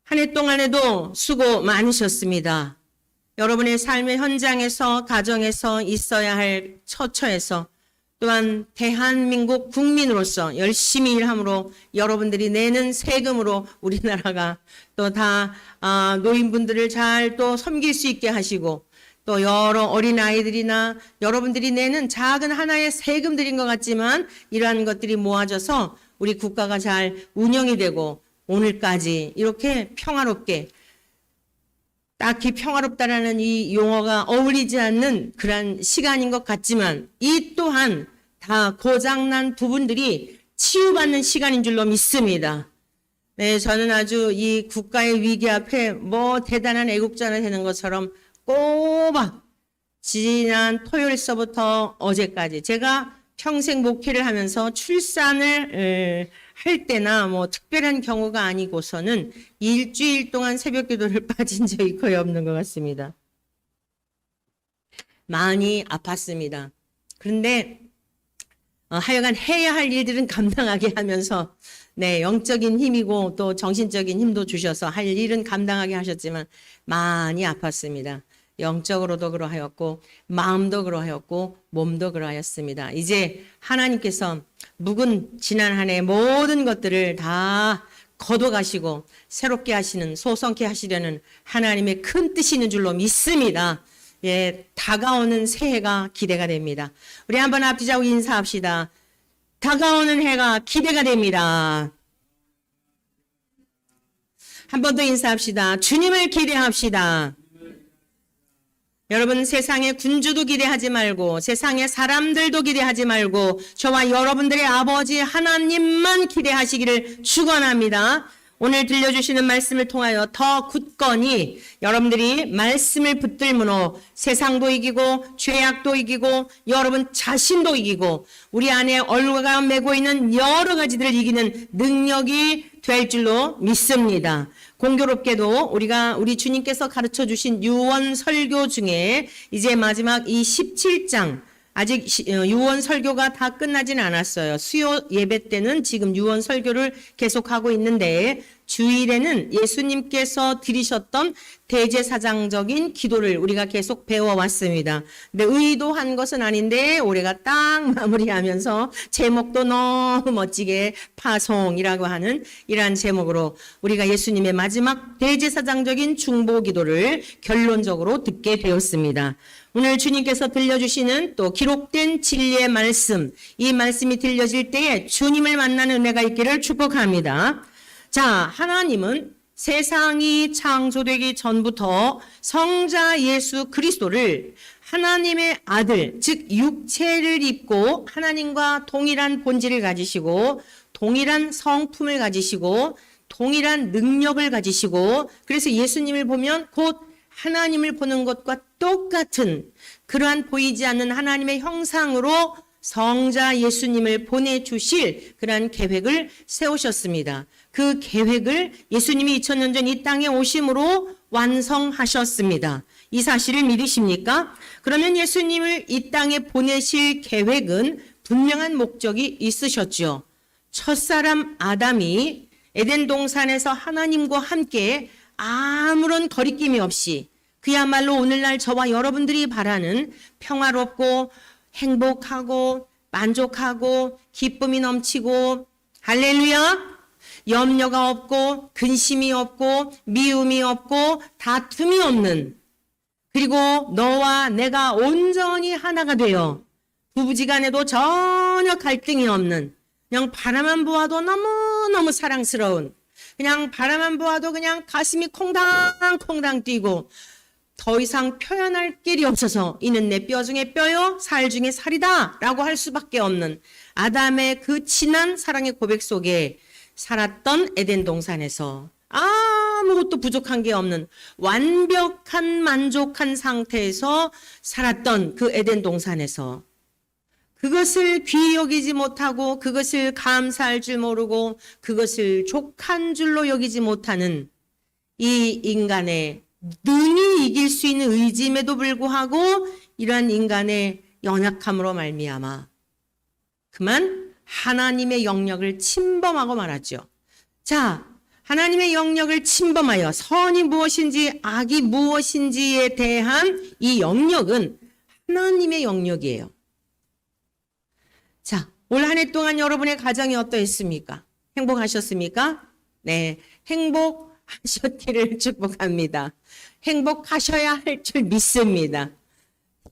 한 해 동안에도 수고 많으셨습니다. 여러분의 삶의 현장에서, 가정에서 있어야 할 처처에서 또한 대한민국 국민으로서 열심히 일함으로 여러분들이 내는 세금으로 우리나라가 또 다 노인분들을 잘 또 섬길 수 있게 하시고 또 여러 어린아이들이나 여러분들이 내는 작은 하나의 세금들인 것 같지만 이러한 것들이 모아져서 우리 국가가 잘 운영이 되고 오늘까지 이렇게 평화롭게 딱히 평화롭다라는 이 용어가 어울리지 않는 그런 시간인 것 같지만 이 또한 다 고장난 부분들이 치유받는 시간인 줄로 믿습니다. 네, 저는 아주 이 국가의 위기 앞에 뭐 대단한 애국자가 되는 것처럼 꼬박 지난 토요일서부터 어제까지 제가 평생 목회를 하면서 출산을 할 때나 뭐 특별한 경우가 아니고서는 일주일 동안 새벽 기도를 빠진 적이 거의 없는 것 같습니다. 많이 아팠습니다. 그런데 하여간 해야 할 일들은 감당하게 하면서 네, 영적인 힘이고 또 정신적인 힘도 주셔서 할 일은 감당하게 하셨지만 많이 아팠습니다. 영적으로도 그러하였고 마음도 그러하였고 몸도 그러하였습니다. 이제 하나님께서 묵은 지난 한 해 모든 것들을 다 걷어가시고 새롭게 하시는 소성케 하시려는 하나님의 큰 뜻이 있는 줄로 믿습니다. 예, 다가오는 새해가 기대가 됩니다. 우리 한번 앞뒤자고 인사합시다. 다가오는 해가 기대가 됩니다. 한 번 더 인사합시다. 주님을 기대합시다. 여러분 세상의 군주도 기대하지 말고 세상의 사람들도 기대하지 말고 저와 여러분들의 아버지 하나님만 기대하시기를 축원합니다. 오늘 들려주시는 말씀을 통하여 더 굳건히 여러분들이 말씀을 붙들므로 세상도 이기고 죄악도 이기고 여러분 자신도 이기고 우리 안에 얼굴과 메고 있는 여러 가지들을 이기는 능력이 될 줄로 믿습니다. 공교롭게도 우리 주님께서 가르쳐 주신 유언 설교 중에 이제 마지막 이 17장 아직 유언 설교가 다 끝나진 않았어요. 수요 예배 때는 지금 유언 설교를 계속하고 있는데 주일에는 예수님께서 드리셨던 대제사장적인 기도를 우리가 계속 배워왔습니다. 근데 의도한 것은 아닌데 올해가 딱 마무리하면서 제목도 너무 멋지게 파송이라고 하는 이러한 제목으로 우리가 예수님의 마지막 대제사장적인 중보 기도를 결론적으로 듣게 되었습니다. 오늘 주님께서 들려주시는 또 기록된 진리의 말씀, 이 말씀이 들려질 때에 주님을 만나는 은혜가 있기를 축복합니다. 자, 하나님은 세상이 창조되기 전부터 성자 예수 그리스도를 하나님의 아들, 즉 육체를 입고 하나님과 동일한 본질을 가지시고 동일한 성품을 가지시고 동일한 능력을 가지시고 그래서 예수님을 보면 곧 하나님을 보는 것과 똑같은 그러한 보이지 않는 하나님의 형상으로 성자 예수님을 보내주실 그러한 계획을 세우셨습니다. 그 계획을 예수님이 2000년 전 이 땅에 오심으로 완성하셨습니다. 이 사실을 믿으십니까? 그러면 예수님을 이 땅에 보내실 계획은 분명한 목적이 있으셨죠. 첫사람 아담이 에덴 동산에서 하나님과 함께 아무런 거리낌이 없이 그야말로 오늘날 저와 여러분들이 바라는 평화롭고 행복하고 만족하고 기쁨이 넘치고 할렐루야 염려가 없고 근심이 없고 미움이 없고 다툼이 없는 그리고 너와 내가 온전히 하나가 되어 부부지간에도 전혀 갈등이 없는 그냥 바라만 보아도 너무너무 사랑스러운 그냥 바라만 보아도 그냥 가슴이 콩당콩당 뛰고 더 이상 표현할 길이 없어서 이는 내 뼈 중에 뼈요 살 중에 살이다 라고 할 수밖에 없는 아담의 그 진한 사랑의 고백 속에 살았던 에덴 동산에서 아무것도 부족한 게 없는 완벽한 만족한 상태에서 살았던 그 에덴 동산에서 그것을 귀히 여기지 못하고 그것을 감사할 줄 모르고 그것을 족한 줄로 여기지 못하는 이 인간의 능히 이길 수 있는 의지임에도 불구하고 이러한 인간의 연약함으로 말미암아 그만 하나님의 영역을 침범하고 말았죠. 자, 하나님의 영역을 침범하여 선이 무엇인지 악이 무엇인지에 대한 이 영역은 하나님의 영역이에요. 자, 올 한 해 동안 여러분의 가정이 어떠했습니까? 행복하셨습니까? 네, 행복하셨기를 축복합니다. 행복하셔야 할 줄 믿습니다.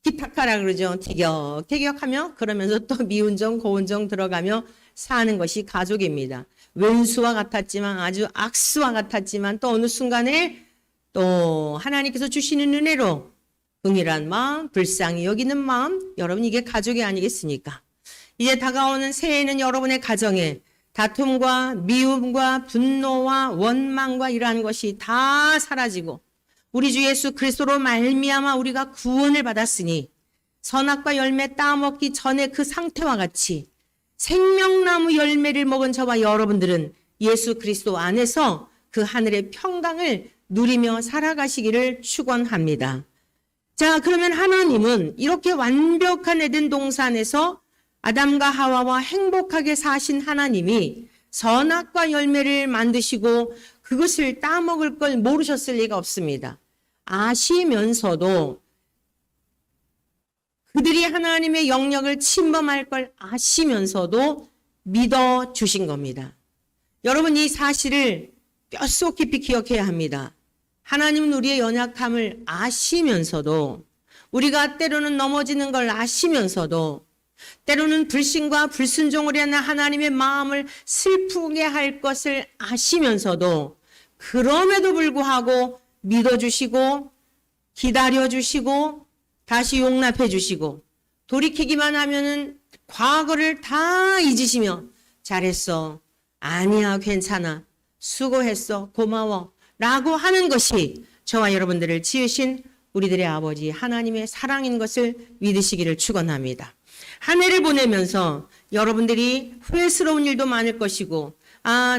티타카라 그러죠. 티격태격하며 그러면서 또 미운정 고운정 들어가며 사는 것이 가족입니다. 왼수와 같았지만 아주 악수와 같았지만 또 어느 순간에 또 하나님께서 주시는 은혜로 긍휼한 마음, 불쌍히 여기는 마음, 여러분 이게 가족이 아니겠습니까? 이제 다가오는 새해에는 여러분의 가정에 다툼과 미움과 분노와 원망과 이러한 것이 다 사라지고 우리 주 예수 그리스도로 말미암아 우리가 구원을 받았으니 선악과 열매 따먹기 전에 그 상태와 같이 생명나무 열매를 먹은 저와 여러분들은 예수 그리스도 안에서 그 하늘의 평강을 누리며 살아가시기를 축원합니다. 자, 그러면 하나님은 이렇게 완벽한 에덴 동산에서 아담과 하와와 행복하게 사신 하나님이 선악과 열매를 만드시고 그것을 따먹을 걸 모르셨을 리가 없습니다. 아시면서도 그들이 하나님의 영역을 침범할 걸 아시면서도 믿어주신 겁니다. 여러분 이 사실을 뼛속 깊이 기억해야 합니다. 하나님은 우리의 연약함을 아시면서도 우리가 때로는 넘어지는 걸 아시면서도 때로는 불신과 불순종으로 인한 하나님의 마음을 슬프게 할 것을 아시면서도 그럼에도 불구하고 믿어주시고 기다려주시고 다시 용납해주시고 돌이키기만 하면은 과거를 다 잊으시며 잘했어, 아니야, 괜찮아, 수고했어, 고마워 라고 하는 것이 저와 여러분들을 지으신 우리들의 아버지 하나님의 사랑인 것을 믿으시기를 축원합니다. 한 해를 보내면서 여러분들이 후회스러운 일도 많을 것이고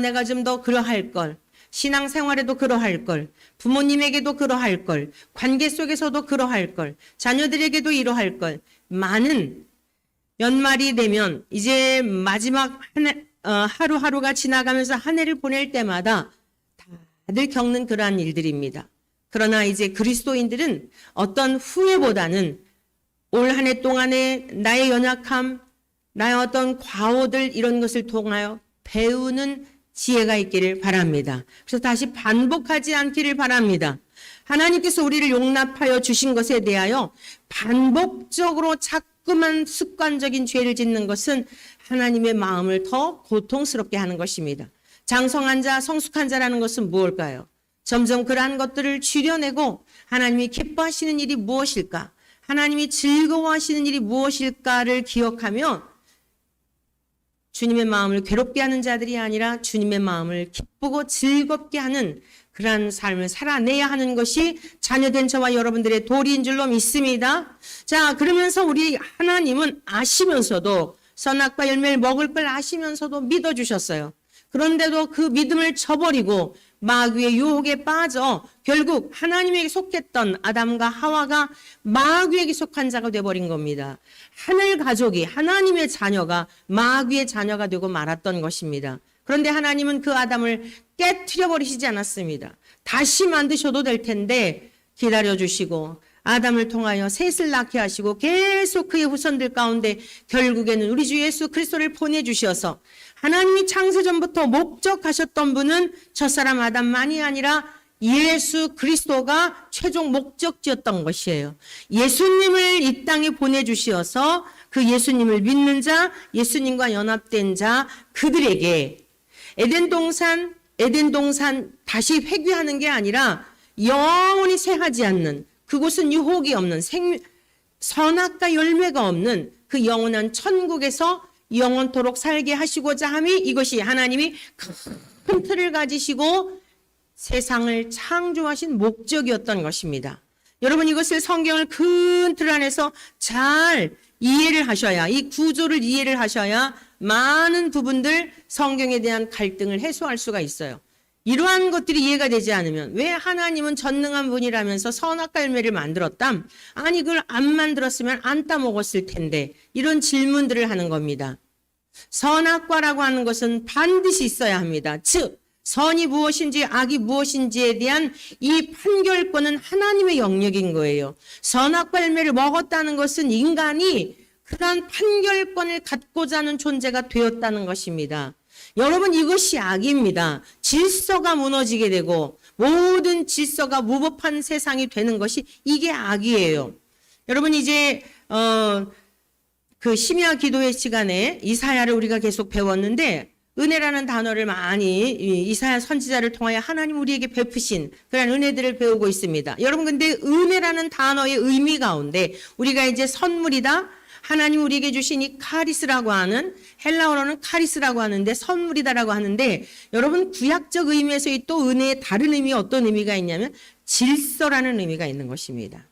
내가 좀 더 그러할 걸, 신앙생활에도 그러할 걸, 부모님에게도 그러할 걸, 관계 속에서도 그러할 걸, 자녀들에게도 이러할 걸, 많은 연말이 되면 이제 마지막 하루하루가 지나가면서 한 해를 보낼 때마다 다들 겪는 그러한 일들입니다. 그러나 이제 그리스도인들은 어떤 후회보다는 올 한 해 동안에 나의 연약함, 나의 어떤 과오들 이런 것을 통하여 배우는 지혜가 있기를 바랍니다. 그래서 다시 반복하지 않기를 바랍니다. 하나님께서 우리를 용납하여 주신 것에 대하여 반복적으로 자꾸만 습관적인 죄를 짓는 것은 하나님의 마음을 더 고통스럽게 하는 것입니다. 장성한 자, 성숙한 자라는 것은 무엇일까요? 점점 그러한 것들을 줄여내고 하나님이 기뻐하시는 일이 무엇일까? 하나님이 즐거워하시는 일이 무엇일까를 기억하며 주님의 마음을 괴롭게 하는 자들이 아니라 주님의 마음을 기쁘고 즐겁게 하는 그러한 삶을 살아내야 하는 것이 자녀된 저와 여러분들의 도리인 줄로 믿습니다. 자, 그러면서 우리 하나님은 아시면서도 선악과 열매를 먹을 걸 아시면서도 믿어주셨어요. 그런데도 그 믿음을 저버리고 마귀의 유혹에 빠져 결국 하나님에게 속했던 아담과 하와가 마귀에게 속한 자가 되어버린 겁니다. 하늘 가족이 하나님의 자녀가 마귀의 자녀가 되고 말았던 것입니다. 그런데 하나님은 그 아담을 깨트려 버리시지 않았습니다. 다시 만드셔도 될 텐데 기다려주시고 아담을 통하여 셋을 낳게 하시고 계속 그의 후손들 가운데 결국에는 우리 주 예수 그리스도를 보내주셔서 하나님이 창세전부터 목적하셨던 분은 첫사람 아담만이 아니라 예수 그리스도가 최종 목적지였던 것이에요. 예수님을 이 땅에 보내주시어서 그 예수님을 믿는 자, 예수님과 연합된 자 그들에게 에덴 동산 다시 회귀하는 게 아니라 영원히 쇠하지 않는 그곳은 유혹이 없는 선악과 열매가 없는 그 영원한 천국에서 영원토록 살게 하시고자 함이 이것이 하나님이 큰 틀을 가지시고 세상을 창조하신 목적이었던 것입니다. 여러분 이것을 성경을 큰 틀 안에서 잘 이해를 하셔야 이 구조를 이해를 하셔야 많은 부분들 성경에 대한 갈등을 해소할 수가 있어요. 이러한 것들이 이해가 되지 않으면 왜 하나님은 전능한 분이라면서 선악과 열매를 만들었담? 아니 그걸 안 만들었으면 안 따먹었을 텐데 이런 질문들을 하는 겁니다. 선악과라고 하는 것은 반드시 있어야 합니다. 즉 선이 무엇인지 악이 무엇인지에 대한 이 판결권은 하나님의 영역인 거예요. 선악과 열매를 먹었다는 것은 인간이 그러한 판결권을 갖고자 하는 존재가 되었다는 것입니다. 여러분, 이것이 악입니다. 질서가 무너지게 되고 모든 질서가 무법한 세상이 되는 것이 이게 악이에요. 여러분, 이제 그 심야 기도의 시간에 이사야를 우리가 계속 배웠는데 은혜라는 단어를 많이 이사야 선지자를 통하여 하나님 우리에게 베푸신 그런 은혜들을 배우고 있습니다. 여러분, 근데 은혜라는 단어의 의미 가운데 우리가 이제 선물이다, 하나님 우리에게 주신 이 카리스라고 하는, 헬라어로는 카리스라고 하는데 선물이다라고 하는데, 여러분 구약적 의미에서의 또 은혜의 다른 의미, 어떤 의미가 있냐면 질서라는 의미가 있는 것입니다.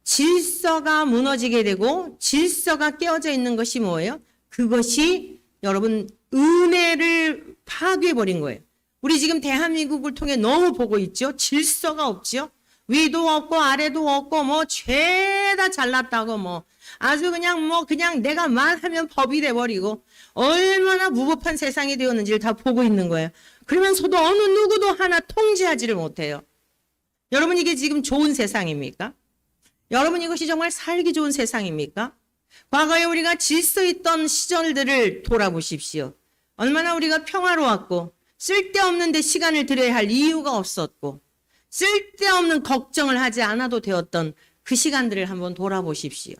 질서가 무너지게 되고 질서가 깨어져 있는 것이 뭐예요? 그것이 여러분 은혜를 파괴해버린 거예요. 우리 지금 대한민국을 통해 너무 보고 있죠. 질서가 없죠. 위도 없고 아래도 없고 뭐 죄다 잘났다고 뭐 아주 그냥 내가 말하면 법이 돼버리고 얼마나 무법한 세상이 되었는지를 다 보고 있는 거예요. 그러면서도 어느 누구도 하나 통제하지를 못해요. 여러분, 이게 지금 좋은 세상입니까? 여러분, 이것이 정말 살기 좋은 세상입니까? 과거에 우리가 질서 있던 시절들을 돌아보십시오. 얼마나 우리가 평화로웠고 쓸데없는 데 시간을 들여야 할 이유가 없었고 쓸데없는 걱정을 하지 않아도 되었던 그 시간들을 한번 돌아보십시오.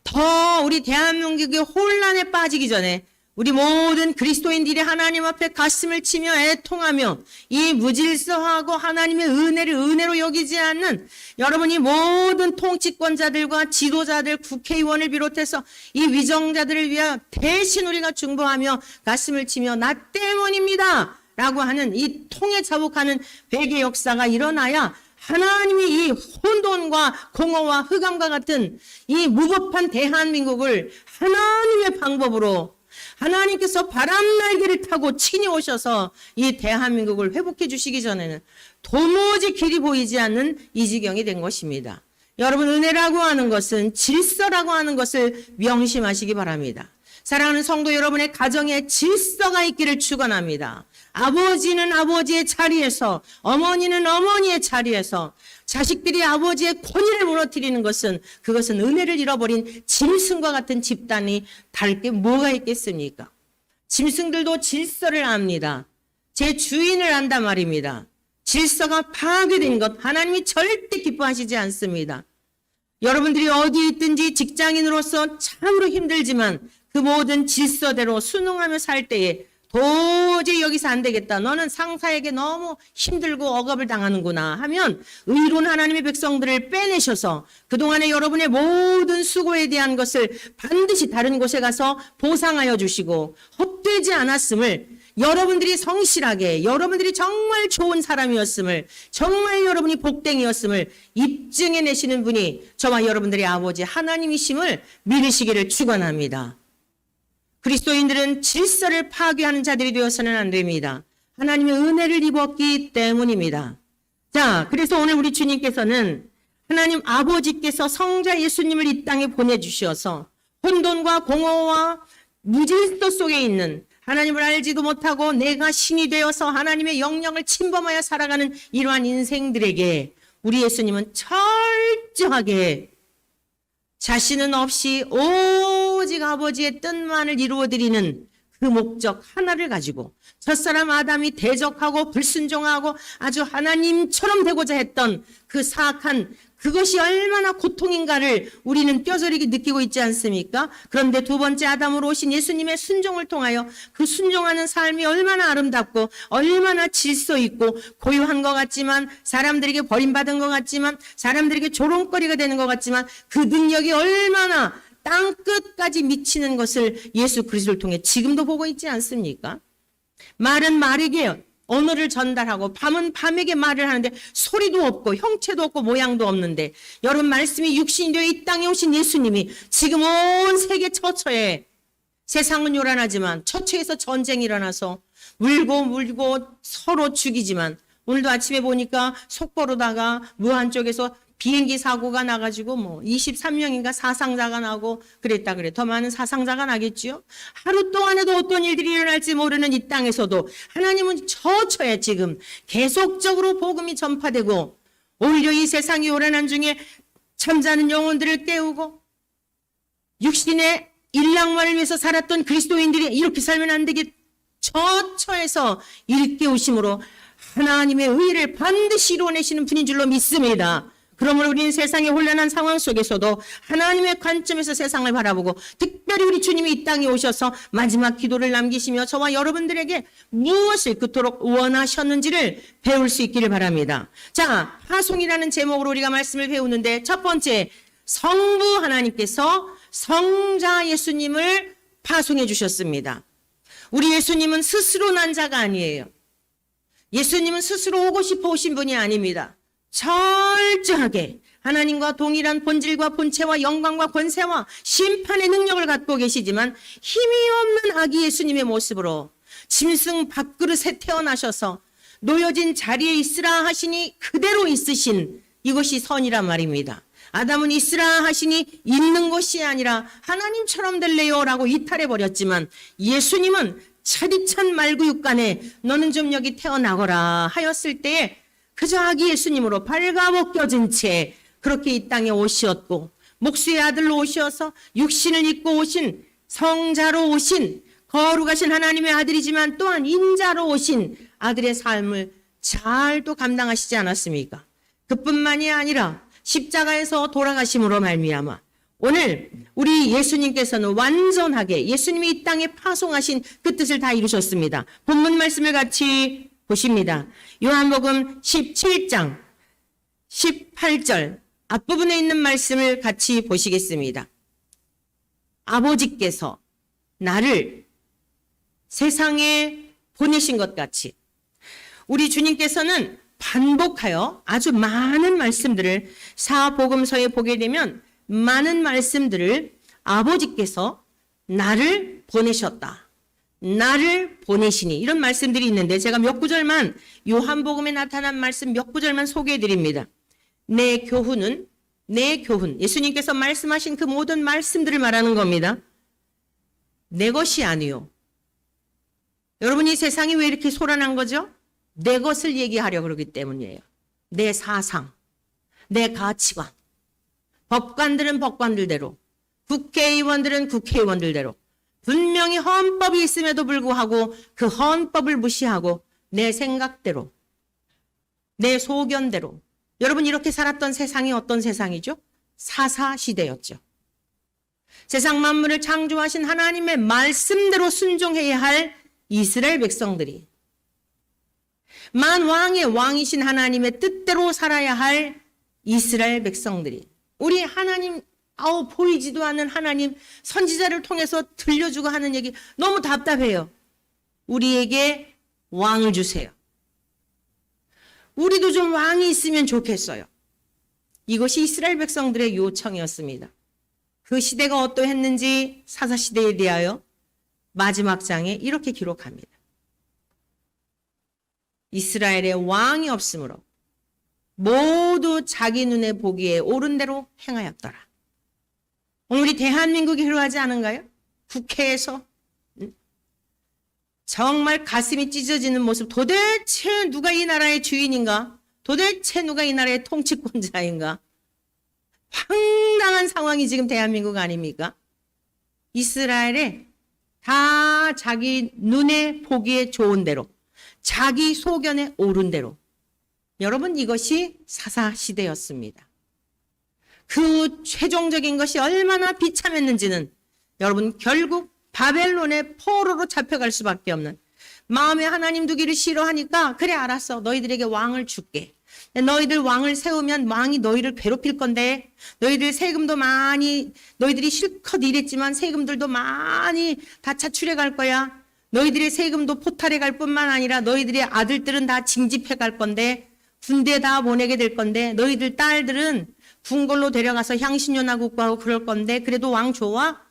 더 우리 대한민국의 혼란에 빠지기 전에 우리 모든 그리스도인들이 하나님 앞에 가슴을 치며 애통하며 이 무질서하고 하나님의 은혜를 은혜로 여기지 않는 여러분이 모든 통치권자들과 지도자들, 국회의원을 비롯해서 이 위정자들을 위하여 대신 우리가 중보하며 가슴을 치며 나 때문입니다 라고 하는 이 통에 자복하는 회개 역사가 일어나야 하나님이 이 혼돈과 공허와 흑암과 같은 이 무법한 대한민국을 하나님의 방법으로 하나님께서 바람날개를 타고 친히 오셔서 이 대한민국을 회복해 주시기 전에는 도무지 길이 보이지 않는 이 지경이 된 것입니다. 여러분, 은혜라고 하는 것은 질서라고 하는 것을 명심하시기 바랍니다. 사랑하는 성도 여러분의 가정에 질서가 있기를 축원합니다. 아버지는 아버지의 자리에서, 어머니는 어머니의 자리에서 자식들이 아버지의 권위를 무너뜨리는 것은 그것은 은혜를 잃어버린 짐승과 같은 집단이 다를 게 뭐가 있겠습니까? 짐승들도 질서를 압니다. 제 주인을 안단 말입니다. 질서가 파괴된 것 하나님이 절대 기뻐하시지 않습니다. 여러분들이 어디 있든지 직장인으로서 참으로 힘들지만 그 모든 질서대로 순응하며 살 때에 도저히 여기서 안 되겠다. 너는 상사에게 너무 힘들고 억압을 당하는구나 하면 의로운 하나님의 백성들을 빼내셔서 그동안에 여러분의 모든 수고에 대한 것을 반드시 다른 곳에 가서 보상하여 주시고 헛되지 않았음을 여러분들이 성실하게 여러분들이 정말 좋은 사람이었음을 정말 여러분이 복댕이었음을 입증해내시는 분이 저와 여러분들의 아버지 하나님이심을 믿으시기를 축원합니다. 그리스도인들은 질서를 파괴하는 자들이 되어서는 안 됩니다. 하나님의 은혜를 입었기 때문입니다. 자, 그래서 오늘 우리 주님께서는 하나님 아버지께서 성자 예수님을 이 땅에 보내주셔서 혼돈과 공허와 무질서 속에 있는 하나님을 알지도 못하고 내가 신이 되어서 하나님의 영령을 침범하여 살아가는 이러한 인생들에게 우리 예수님은 철저하게 자신은 없이 오직 아버지의 뜻만을 이루어드리는 그 목적 하나를 가지고 첫사람 아담이 대적하고 불순종하고 아주 하나님처럼 되고자 했던 그 사악한 그것이 얼마나 고통인가를 우리는 뼈저리게 느끼고 있지 않습니까? 그런데 두 번째 아담으로 오신 예수님의 순종을 통하여 그 순종하는 삶이 얼마나 아름답고 얼마나 질서 있고 고요한 것 같지만 사람들에게 버림받은 것 같지만 사람들에게 조롱거리가 되는 것 같지만 그 능력이 얼마나 땅끝까지 미치는 것을 예수 그리스도를 통해 지금도 보고 있지 않습니까? 말은 말에게 언어를 전달하고 밤은 밤에게 말을 하는데 소리도 없고 형체도 없고 모양도 없는데 여러분 말씀이 육신이 되어 이 땅에 오신 예수님이 지금 온 세계 처처에 세상은 요란하지만 처처에서 전쟁이 일어나서 물고 서로 죽이지만 오늘도 아침에 보니까 속보로다가 무한 쪽에서 비행기 사고가 나가지고 뭐 23명인가 사상자가 나고 그랬다 그래. 더 많은 사상자가 나겠지요. 하루 동안에도 어떤 일들이 일어날지 모르는 이 땅에서도 하나님은 처처에 지금 계속적으로 복음이 전파되고 오히려 이 세상이 요란한 중에 잠자는 영혼들을 깨우고 육신의 일락만을 위해서 살았던 그리스도인들이 이렇게 살면 안 되겠 처처에서 일깨우심으로 하나님의 의를 반드시 이루어내시는 분인 줄로 믿습니다. 그러므로 우리는 세상의 혼란한 상황 속에서도 하나님의 관점에서 세상을 바라보고 특별히 우리 주님이 이 땅에 오셔서 마지막 기도를 남기시며 저와 여러분들에게 무엇을 그토록 원하셨는지를 배울 수 있기를 바랍니다. 자, 파송이라는 제목으로 우리가 말씀을 배우는데 첫 번째, 성부 하나님께서 성자 예수님을 파송해 주셨습니다. 우리 예수님은 스스로 난 자가 아니에요. 예수님은 스스로 오고 싶어 오신 분이 아닙니다. 철저하게 하나님과 동일한 본질과 본체와 영광과 권세와 심판의 능력을 갖고 계시지만 힘이 없는 아기 예수님의 모습으로 짐승 밥그릇에 태어나셔서 놓여진 자리에 있으라 하시니 그대로 있으신 이것이 선이란 말입니다. 아담은 있으라 하시니 있는 것이 아니라 하나님처럼 될래요라고 이탈해버렸지만 예수님은 차디찬 말구육간에 너는 좀 여기 태어나거라 하였을 때에 그저 아기 예수님으로 발가벗겨진 채 그렇게 이 땅에 오셨고 목수의 아들로 오셔서 육신을 입고 오신 성자로 오신 거룩하신 하나님의 아들이지만 또한 인자로 오신 아들의 삶을 잘 또 감당하시지 않았습니까? 그뿐만이 아니라 십자가에서 돌아가심으로 말미암아 오늘 우리 예수님께서는 완전하게 예수님이 이 땅에 파송하신 그 뜻을 다 이루셨습니다. 본문 말씀을 같이 보십니다. 요한복음 17장 18절 앞부분에 있는 말씀을 같이 보시겠습니다. 아버지께서 나를 세상에 보내신 것 같이 우리 주님께서는 반복하여 아주 많은 말씀들을 사복음서에 보게 되면 많은 말씀들을 아버지께서 나를 보내셨다. 나를 보내시니 이런 말씀들이 있는데 제가 몇 구절만 요한복음에 나타난 말씀 몇 구절만 소개해 드립니다. 내 교훈은 내 교훈 예수님께서 말씀하신 그 모든 말씀들을 말하는 겁니다. 내 것이 아니요. 여러분 이 세상이 왜 이렇게 소란한 거죠? 내 것을 얘기하려 그러기 때문이에요. 내 사상, 내 가치관. 법관들은 법관들대로, 국회의원들은 국회의원들대로 분명히 헌법이 있음에도 불구하고 그 헌법을 무시하고 내 생각대로, 내 소견대로. 여러분 이렇게 살았던 세상이 어떤 세상이죠? 사사시대였죠. 세상 만물을 창조하신 하나님의 말씀대로 순종해야 할 이스라엘 백성들이 만왕의 왕이신 하나님의 뜻대로 살아야 할 이스라엘 백성들이 우리 하나님 보이지도 않는 하나님 선지자를 통해서 들려주고 하는 얘기 너무 답답해요. 우리에게 왕을 주세요. 우리도 좀 왕이 있으면 좋겠어요. 이것이 이스라엘 백성들의 요청이었습니다. 그 시대가 어떠했는지 사사시대에 대하여 마지막 장에 이렇게 기록합니다. 이스라엘의 왕이 없으므로 모두 자기 눈에 보기에 옳은 대로 행하였더라. 오늘 우리 대한민국이 그러하지 않은가요? 국회에서 정말 가슴이 찢어지는 모습. 도대체 누가 이 나라의 주인인가? 도대체 누가 이 나라의 통치권자인가? 황당한 상황이 지금 대한민국 아닙니까? 이스라엘에 다 자기 눈에 보기에 좋은 대로 자기 소견에 옳은 대로. 여러분 이것이 사사시대였습니다. 그 최종적인 것이 얼마나 비참했는지는 여러분 결국 바벨론의 포로로 잡혀갈 수밖에 없는 마음에 하나님 두기를 싫어하니까 그래 알았어 너희들에게 왕을 줄게. 너희들 왕을 세우면 왕이 너희를 괴롭힐 건데 너희들 세금도 많이 너희들이 실컷 일했지만 세금들도 많이 다 차출해 갈 거야. 너희들의 세금도 포탈해 갈 뿐만 아니라 너희들의 아들들은 다 징집해 갈 건데 군대 다 보내게 될 건데 너희들 딸들은 궁궐로 데려가서 향신료나 국고하고 그럴 건데 그래도 왕 좋아?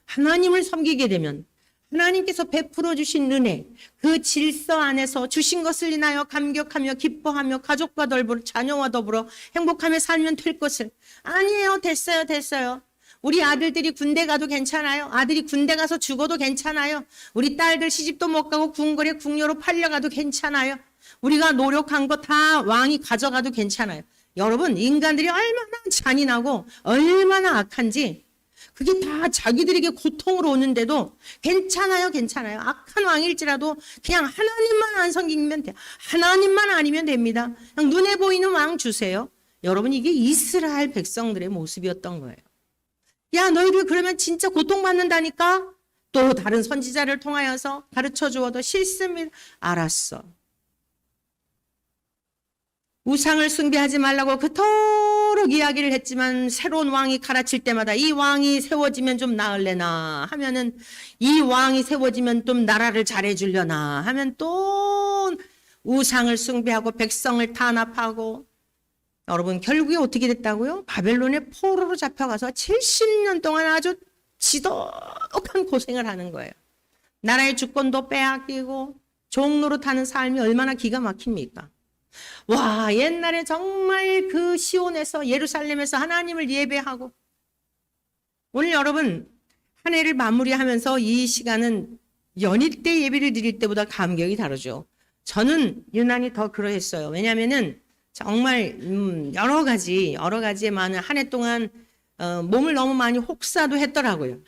하나님을 섬기게 되면 하나님께서 베풀어 주신 은혜, 그 질서 안에서 주신 것을 인하여 감격하며 기뻐하며 가족과 더불어 자녀와 더불어 행복하며 살면 될 것을. 아니에요. 됐어요. 우리 아들들이 군대 가도 괜찮아요. 아들이 군대 가서 죽어도 괜찮아요. 우리 딸들 시집도 못 가고 궁궐에 궁녀로 팔려가도 괜찮아요. 우리가 노력한 거 다 왕이 가져가도 괜찮아요. 여러분, 인간들이 얼마나 잔인하고 얼마나 악한지 그게 다 자기들에게 고통으로 오는데도 괜찮아요. 악한 왕일지라도 그냥 하나님만 안 섬기면 돼. 하나님만 아니면 됩니다. 그냥 눈에 보이는 왕 주세요. 여러분, 이게 이스라엘 백성들의 모습이었던 거예요. 야, 너희들 그러면 진짜 고통받는다니까? 또 다른 선지자를 통하여서 가르쳐 주어도 싫습니다. 알았어. 우상을 숭배하지 말라고 그토록 이야기를 했지만 새로운 왕이 갈아칠 때마다 이 왕이 세워지면 좀 나을래나 하면은 이 왕이 세워지면 좀 나라를 잘해주려나 하면 또 우상을 숭배하고 백성을 탄압하고 여러분 결국에 어떻게 됐다고요? 바벨론의 포로로 잡혀가서 70년 동안 아주 지독한 고생을 하는 거예요. 나라의 주권도 빼앗기고 종로로 타는 삶이 얼마나 기가 막힙니까? 와, 옛날에 정말 그 시온에서 예루살렘에서 하나님을 예배하고 오늘 여러분 한 해를 마무리하면서 이 시간은 연일 때 예배를 드릴 때보다 감격이 다르죠. 저는 유난히 더 그러했어요. 왜냐하면은 정말 여러 가지에 많은 한 해 동안 몸을 너무 많이 혹사도 했더라고요.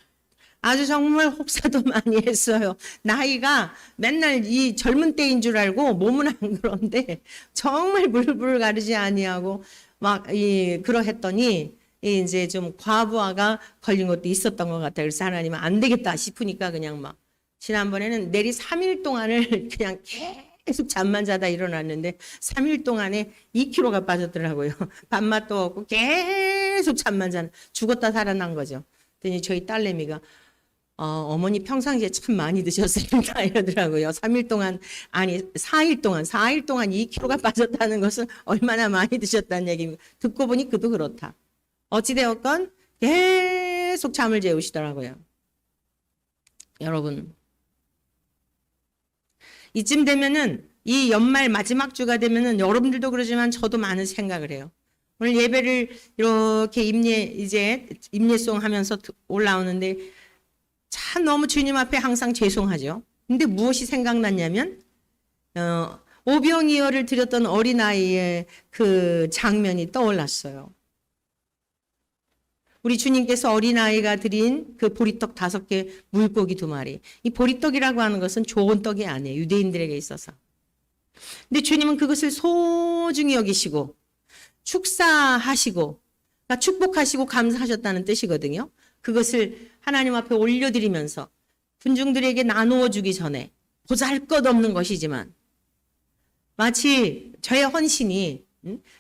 아주 정말 혹사도 많이 했어요. 나이가 맨날 이 젊은 때인 줄 알고 몸은 안 그런데 정말 불불 가르지 아니하고 막 그러했더니 이제 좀 과부하가 걸린 것도 있었던 것 같아요. 그래서 하나님은 안 되겠다 싶으니까 그냥 막 지난번에는 내리 3일 동안을 그냥 계속 잠만 자다 일어났는데 3일 동안에 2kg가 빠졌더라고요. 밥맛도 없고 계속 잠만 자는 죽었다 살아난 거죠. 그랬더니 저희 딸내미가 어머니 평상시에 참 많이 드셨습니다 이러더라고요. 3일 동안 아니 4일 동안 2kg가 빠졌다는 것은 얼마나 많이 드셨다는 얘기입니다. 듣고 보니 그도 그렇다. 어찌되었건 계속 잠을 재우시더라고요. 여러분 이쯤 되면은 이 연말 마지막 주가 되면은 여러분들도 그러지만 저도 많은 생각을 해요. 오늘 예배를 이렇게 임예송 하면서 올라오는데 참 너무 주님 앞에 항상 죄송하죠. 근데 무엇이 생각났냐면 오병이어를 드렸던 어린아이의 그 장면이 떠올랐어요. 우리 주님께서 어린아이가 드린 그 보리떡 5개, 물고기 2마리. 이 보리떡이라고 하는 것은 좋은 떡이 아니에요. 유대인들에게 있어서. 근데 주님은 그것을 소중히 여기시고 축사하시고 그러니까 축복하시고 감사하셨다는 뜻이거든요. 그것을 하나님 앞에 올려드리면서 군중들에게 나누어 주기 전에 보잘것없는 것이지만 마치 저의 헌신이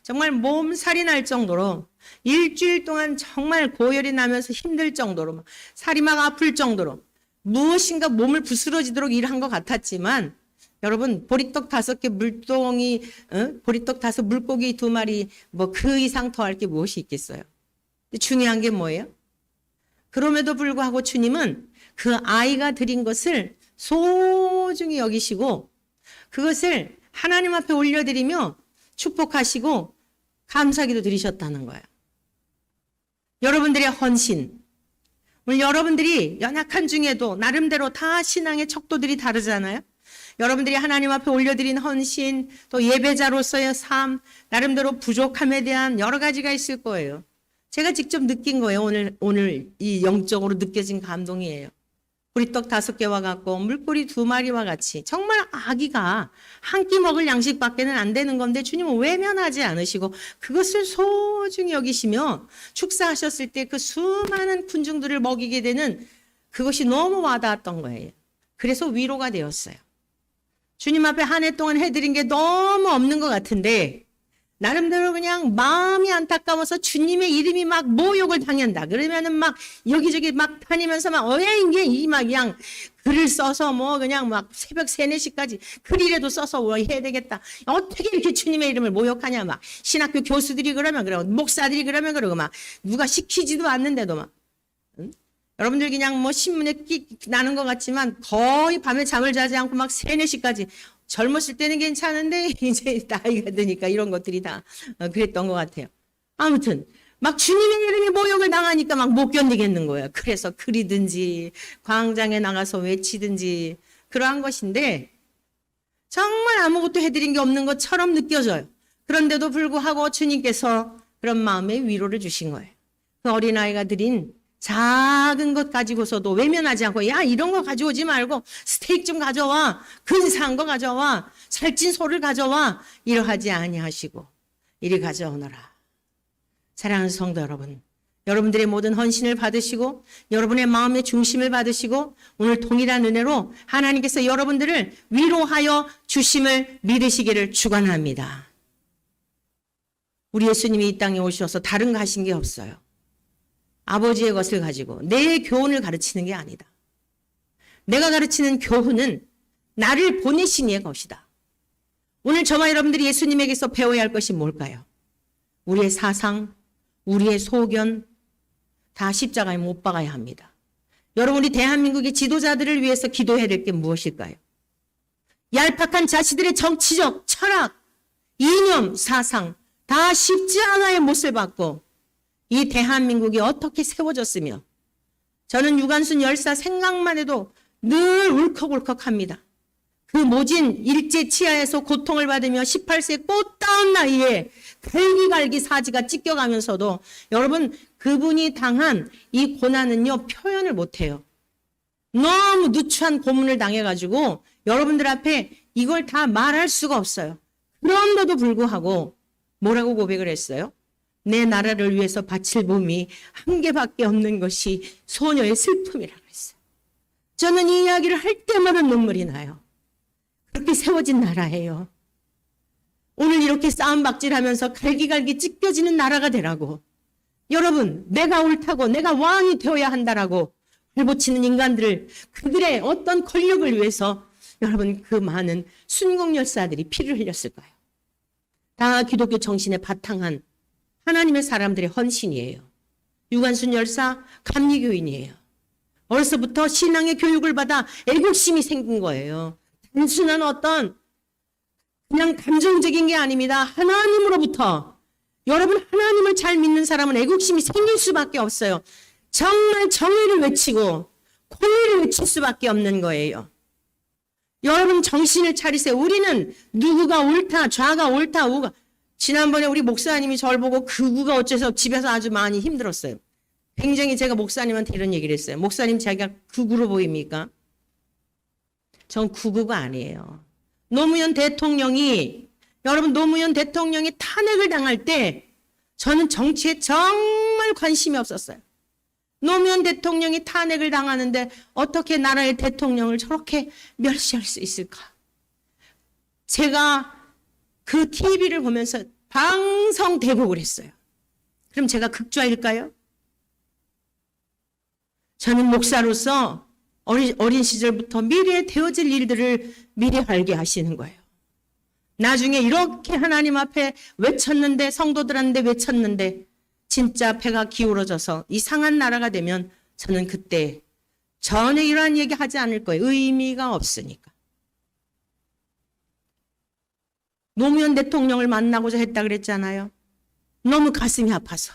정말 몸살이 날 정도로 일주일 동안 정말 고열이 나면서 힘들 정도로 살이 막 아플 정도로 무엇인가 몸을 부스러지도록 일한 것 같았지만 여러분 보리떡 5개 물고기 2마리 뭐 그 이상 더 할 게 무엇이 있겠어요. 중요한 게 뭐예요? 그럼에도 불구하고 주님은 그 아이가 드린 것을 소중히 여기시고 그것을 하나님 앞에 올려드리며 축복하시고 감사기도 드리셨다는 거예요. 여러분들의 헌신, 오늘 여러분들이 연약한 중에도 나름대로 다 신앙의 척도들이 다르잖아요. 여러분들이 하나님 앞에 올려드린 헌신, 또 예배자로서의 삶, 나름대로 부족함에 대한 여러 가지가 있을 거예요. 제가 직접 느낀 거예요. 오늘 이 영적으로 느껴진 감동이에요. 보리떡 5개와 같고 물고기 2마리와 같이 정말 아기가 한 끼 먹을 양식밖에는 안 되는 건데 주님은 외면하지 않으시고 그것을 소중히 여기시며 축사하셨을 때 그 수많은 군중들을 먹이게 되는 그것이 너무 와닿았던 거예요. 그래서 위로가 되었어요. 주님 앞에 한 해 동안 해드린 게 너무 없는 것 같은데 나름대로 그냥 마음이 안타까워서 주님의 이름이 막 모욕을 당한다. 그러면은 막 여기저기 막 다니면서 막 이게 막 그냥 글을 써서 뭐 그냥 막 새벽 3, 4시까지 글이라도 써서 뭐 해야 되겠다. 어떻게 이렇게 주님의 이름을 모욕하냐 막 신학교 교수들이 그러면 그러고 목사들이 그러면 그러고 막 누가 시키지도 않는데도 막 여러분들 그냥 뭐 신문에 나는 것 같지만 거의 밤에 잠을 자지 않고 막 3, 4시까지 젊었을 때는 괜찮은데 이제 나이가 드니까 이런 것들이 다 그랬던 것 같아요. 아무튼 막 주님의 이름에 모욕을 당하니까 막 못 견디겠는 거예요. 그래서 그리든지 광장에 나가서 외치든지 그러한 것인데 정말 아무것도 해드린 게 없는 것처럼 느껴져요. 그런데도 불구하고 주님께서 그런 마음의 위로를 주신 거예요. 그 어린아이가 드린 작은 것 가지고서도 외면하지 않고 야 이런 거 가져오지 말고 스테이크 좀 가져와, 근사한 거 가져와, 살찐 소를 가져와 이러하지 아니하시고 이리 가져오너라. 사랑하는 성도 여러분, 여러분들의 모든 헌신을 받으시고 여러분의 마음의 중심을 받으시고 오늘 동일한 은혜로 하나님께서 여러분들을 위로하여 주심을 믿으시기를 축원합니다. 우리 예수님이 이 땅에 오셔서 다른 거 하신 게 없어요. 아버지의 것을 가지고 내 교훈을 가르치는 게 아니다. 내가 가르치는 교훈은 나를 보내신 이의 것이다. 오늘 저와 여러분들이 예수님에게서 배워야 할 것이 뭘까요? 우리의 사상, 우리의 소견 다 십자가에 못 박아야 합니다. 여러분이 대한민국의 지도자들을 위해서 기도해야 될 게 무엇일까요? 얄팍한 자신들의 정치적 철학, 이념, 사상 다 십자가의 못을 받고 이 대한민국이 어떻게 세워졌으며 저는 유관순 열사 생각만 해도 늘 울컥울컥합니다. 그 모진 일제 치하에서 고통을 받으며 18세 꽃다운 나이에 갈기갈기 사지가 찢겨가면서도 여러분 그분이 당한 이 고난은요 표현을 못해요. 너무 누추한 고문을 당해가지고 여러분들 앞에 이걸 다 말할 수가 없어요. 그런데도 불구하고 뭐라고 고백을 했어요? 내 나라를 위해서 바칠 몸이 한 개밖에 없는 것이 소녀의 슬픔이라고 했어요. 저는 이 이야기를 할 때마다 눈물이 나요. 그렇게 세워진 나라예요. 오늘 이렇게 싸움박질하면서 갈기갈기 찢겨지는 나라가 되라고. 여러분, 내가 옳다고 내가 왕이 되어야 한다라고 발붙이는 인간들을 그들의 어떤 권력을 위해서 여러분 그 많은 순국열사들이 피를 흘렸을까요? 다 기독교 정신에 바탕한 하나님의 사람들의 헌신이에요. 유관순 열사 감리교인이에요. 어려서부터 신앙의 교육을 받아 애국심이 생긴 거예요. 단순한 어떤 그냥 감정적인 게 아닙니다. 하나님으로부터 여러분 하나님을 잘 믿는 사람은 애국심이 생길 수밖에 없어요. 정말 정의를 외치고 공의를 외칠 수밖에 없는 거예요. 여러분 정신을 차리세요. 우리는 누구가 옳다, 좌가 옳다, 우가. 지난번에 우리 목사님이 저를 보고 극우가 어째서 집에서 아주 많이 힘들었어요. 굉장히 제가 목사님한테 이런 얘기를 했어요. 목사님 자기가 극우로 보입니까? 전 극우가 아니에요. 노무현 대통령이 탄핵을 당할 때 저는 정치에 정말 관심이 없었어요. 노무현 대통령이 탄핵을 당하는데 어떻게 나라의 대통령을 저렇게 멸시할 수 있을까? 제가 그 TV를 보면서 방성대곡을 했어요. 그럼 제가 극좌일까요? 저는 목사로서 어린 시절부터 미래에 되어질 일들을 미리 알게 하시는 거예요. 나중에 이렇게 하나님 앞에 외쳤는데 성도들한테 외쳤는데 진짜 배가 기울어져서 이상한 나라가 되면 저는 그때 전혀 이러한 얘기 하지 않을 거예요. 의미가 없으니까. 노무현 대통령을 만나고자 했다 그랬잖아요. 너무 가슴이 아파서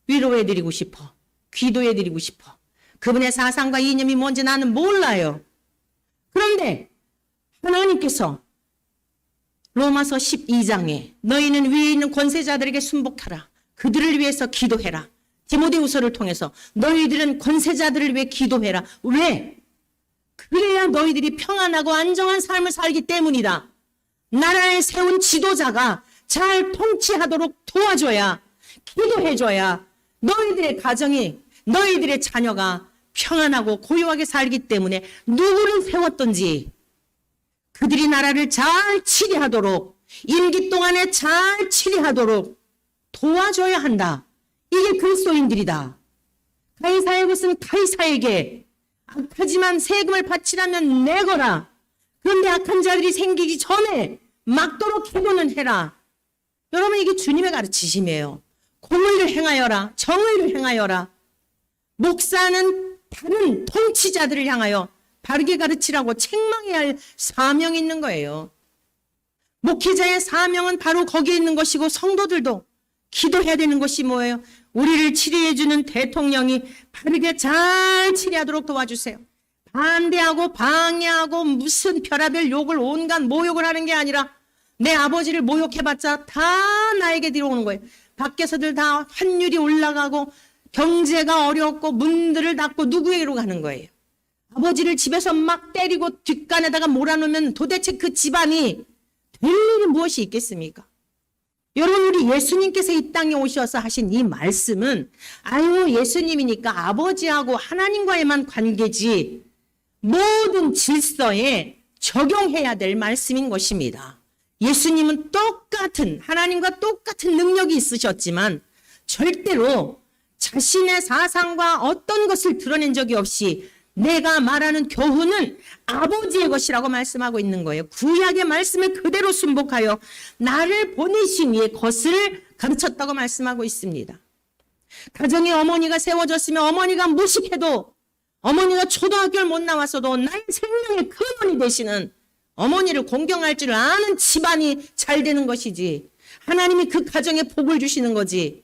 위로해드리고 싶어. 기도해드리고 싶어. 그분의 사상과 이념이 뭔지 나는 몰라요. 그런데 하나님께서 로마서 12장에 너희는 위에 있는 권세자들에게 순복하라. 그들을 위해서 기도해라. 디모데후서를 통해서 너희들은 권세자들을 위해 기도해라. 왜? 그래야 너희들이 평안하고 안정한 삶을 살기 때문이다. 나라에 세운 지도자가 잘 통치하도록 도와줘야, 기도해줘야 너희들의 가정이, 너희들의 자녀가 평안하고 고요하게 살기 때문에 누구를 세웠든지 그들이 나라를 잘 치리하도록, 임기 동안에 잘 치리하도록 도와줘야 한다. 이게 그리스도인들이다. 가이사의 것은 가이사에게, 하지만 세금을 바치라면 내거라. 그런데 악한 자들이 생기기 전에 막도록 해고는 해라. 여러분 이게 주님의 가르치심이에요. 공의를 행하여라. 정의를 행하여라. 목사는 다른 통치자들을 향하여 바르게 가르치라고 책망해야 할 사명이 있는 거예요. 목회자의 사명은 바로 거기에 있는 것이고 성도들도 기도해야 되는 것이 뭐예요? 우리를 치료해주는 대통령이 바르게 잘 치료하도록 도와주세요. 반대하고 방해하고 무슨 별의별 욕을 온갖 모욕을 하는 게 아니라 내 아버지를 모욕해봤자 다 나에게 들어오는 거예요. 밖에서들 다 환율이 올라가고 경제가 어렵고 문들을 닫고 누구에게로 가는 거예요. 아버지를 집에서 막 때리고 뒷간에다가 몰아놓으면 도대체 그 집안이 될 일이 무엇이 있겠습니까? 여러분, 우리 예수님께서 이 땅에 오셔서 하신 이 말씀은 예수님이니까 아버지하고 하나님과의만 관계지 모든 질서에 적용해야 될 말씀인 것입니다. 예수님은 똑같은 하나님과 똑같은 능력이 있으셨지만 절대로 자신의 사상과 어떤 것을 드러낸 적이 없이 내가 말하는 교훈은 아버지의 것이라고 말씀하고 있는 거예요. 구약의 말씀을 그대로 순복하여 나를 보내신 이의 것을 가르쳤다고 말씀하고 있습니다. 가정에 어머니가 세워졌으면 어머니가 무식해도 어머니가 초등학교를 못 나왔어도 나의 생명의 근원이 되시는 어머니를 공경할 줄 아는 집안이 잘 되는 것이지 하나님이 그 가정에 복을 주시는 거지.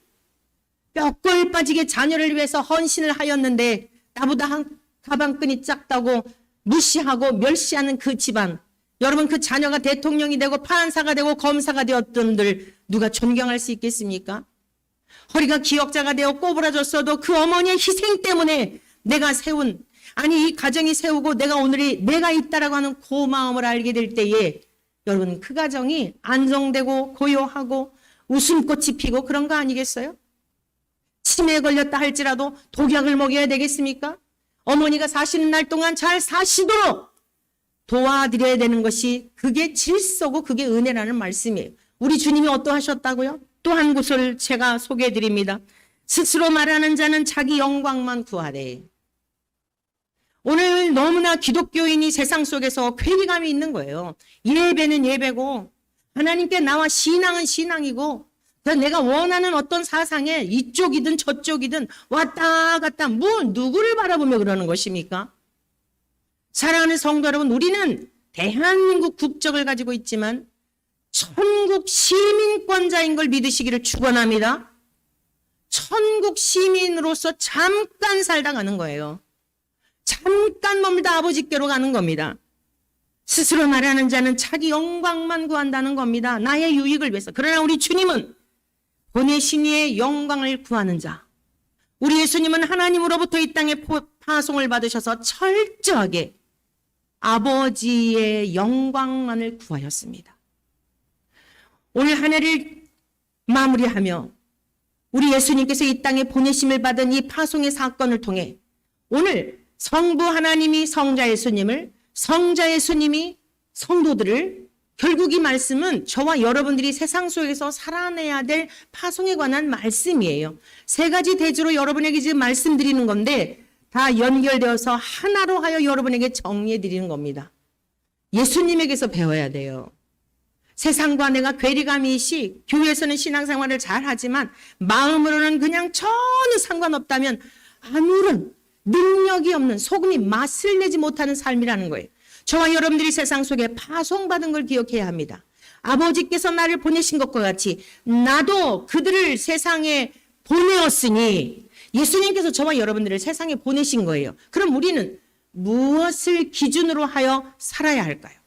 뼈골 빠지게 자녀를 위해서 헌신을 하였는데 나보다 한 가방끈이 작다고 무시하고 멸시하는 그 집안, 여러분 그 자녀가 대통령이 되고 판사가 되고 검사가 되었던들 누가 존경할 수 있겠습니까? 허리가 기역자가 되어 꼬부라졌어도 그 어머니의 희생 때문에 내가 세운, 아니 이 가정이 세우고 내가 있다라고 하는 고마움을 알게 될 때에 여러분 그 가정이 안정되고 고요하고 웃음꽃이 피고 그런 거 아니겠어요? 치매에 걸렸다 할지라도 독약을 먹여야 되겠습니까? 어머니가 사시는 날 동안 잘 사시도록 도와드려야 되는 것이 그게 질서고 그게 은혜라는 말씀이에요. 우리 주님이 어떠하셨다고요? 또 한 구절 제가 소개해 드립니다. 스스로 말하는 자는 자기 영광만 구하래. 오늘 너무나 기독교인이 세상 속에서 괴리감이 있는 거예요. 예배는 예배고 하나님께 나와 신앙은 신앙이고 내가 원하는 어떤 사상에 이쪽이든 저쪽이든 왔다 갔다 누구를 바라보며 그러는 것입니까? 사랑하는 성도 여러분, 우리는 대한민국 국적을 가지고 있지만 천국 시민권자인 걸 믿으시기를 축원합니다. 천국 시민으로서 잠깐 살다 가는 거예요. 잠깐 머물다 아버지께로 가는 겁니다. 스스로 말하는 자는 자기 영광만 구한다는 겁니다. 나의 유익을 위해서. 그러나 우리 주님은 보내신 이의 영광을 구하는 자. 우리 예수님은 하나님으로부터 이 땅에 파송을 받으셔서 철저하게 아버지의 영광만을 구하였습니다. 오늘 한 해를 마무리하며 우리 예수님께서 이 땅에 보내심을 받은 이 파송의 사건을 통해 오늘 성부 하나님이 성자 예수님을, 성자 예수님이 성도들을, 결국 이 말씀은 저와 여러분들이 세상 속에서 살아내야 될 파송에 관한 말씀이에요. 세 가지 대주로 여러분에게 지금 말씀드리는 건데 다 연결되어서 하나로 하여 여러분에게 정리해 드리는 겁니다. 예수님에게서 배워야 돼요. 세상과 내가 괴리감이 있이 교회에서는 신앙생활을 잘하지만 마음으로는 그냥 전혀 상관없다면 아무런 능력이 없는, 소금이 맛을 내지 못하는 삶이라는 거예요. 저와 여러분들이 세상 속에 파송받은 걸 기억해야 합니다. 아버지께서 나를 보내신 것과 같이 나도 그들을 세상에 보내었으니 예수님께서 저와 여러분들을 세상에 보내신 거예요. 그럼 우리는 무엇을 기준으로 하여 살아야 할까요?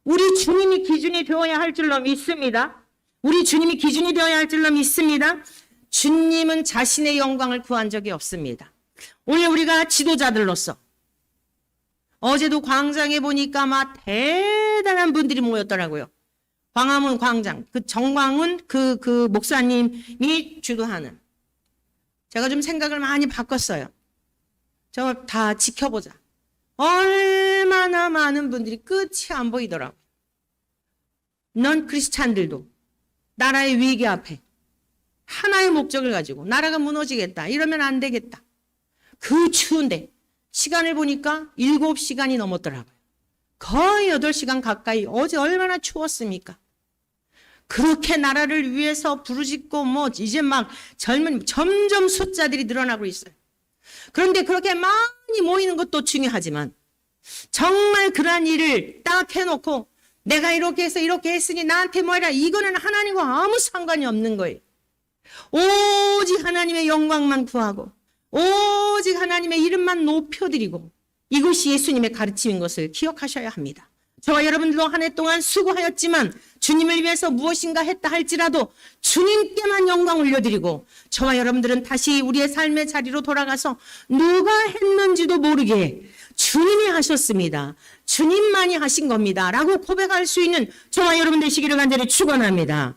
우리 주님이 기준이 되어야 할 줄로 믿습니다. 우리 주님이 기준이 되어야 할 줄로 믿습니다. 주님은 자신의 영광을 구한 적이 없습니다. 오늘 우리가 지도자들로서 어제도 광장에 보니까 막 대단한 분들이 모였더라고요. 광화문 광장, 그 정광훈 그 목사님이 주도하는. 제가 좀 생각을 많이 바꿨어요. 저걸 다 지켜보자. 얼마나 많은 분들이 끝이 안 보이더라고요. 넌 크리스찬들도 나라의 위기 앞에 하나의 목적을 가지고 나라가 무너지겠다. 이러면 안 되겠다. 그 추운데 시간을 보니까 7시간이 넘었더라고요. 거의 8시간 가까이. 어제 얼마나 추웠습니까? 그렇게 나라를 위해서 부르짖고 이제 막 점점 숫자들이 늘어나고 있어요. 그런데 그렇게 많이 모이는 것도 중요하지만 정말 그러한 일을 딱 해놓고 내가 이렇게 해서 이렇게 했으니 나한테 뭐 해라. 이거는 하나님과 아무 상관이 없는 거예요. 오직 하나님의 영광만 구하고 오직 하나님의 이름만 높여드리고 이것이 예수님의 가르침인 것을 기억하셔야 합니다. 저와 여러분들도 한 해 동안 수고하였지만 주님을 위해서 무엇인가 했다 할지라도 주님께만 영광 올려드리고 저와 여러분들은 다시 우리의 삶의 자리로 돌아가서 누가 했는지도 모르게 주님이 하셨습니다. 주님만이 하신 겁니다. 라고 고백할 수 있는 저와 여러분 되시기를 간절히 축원합니다.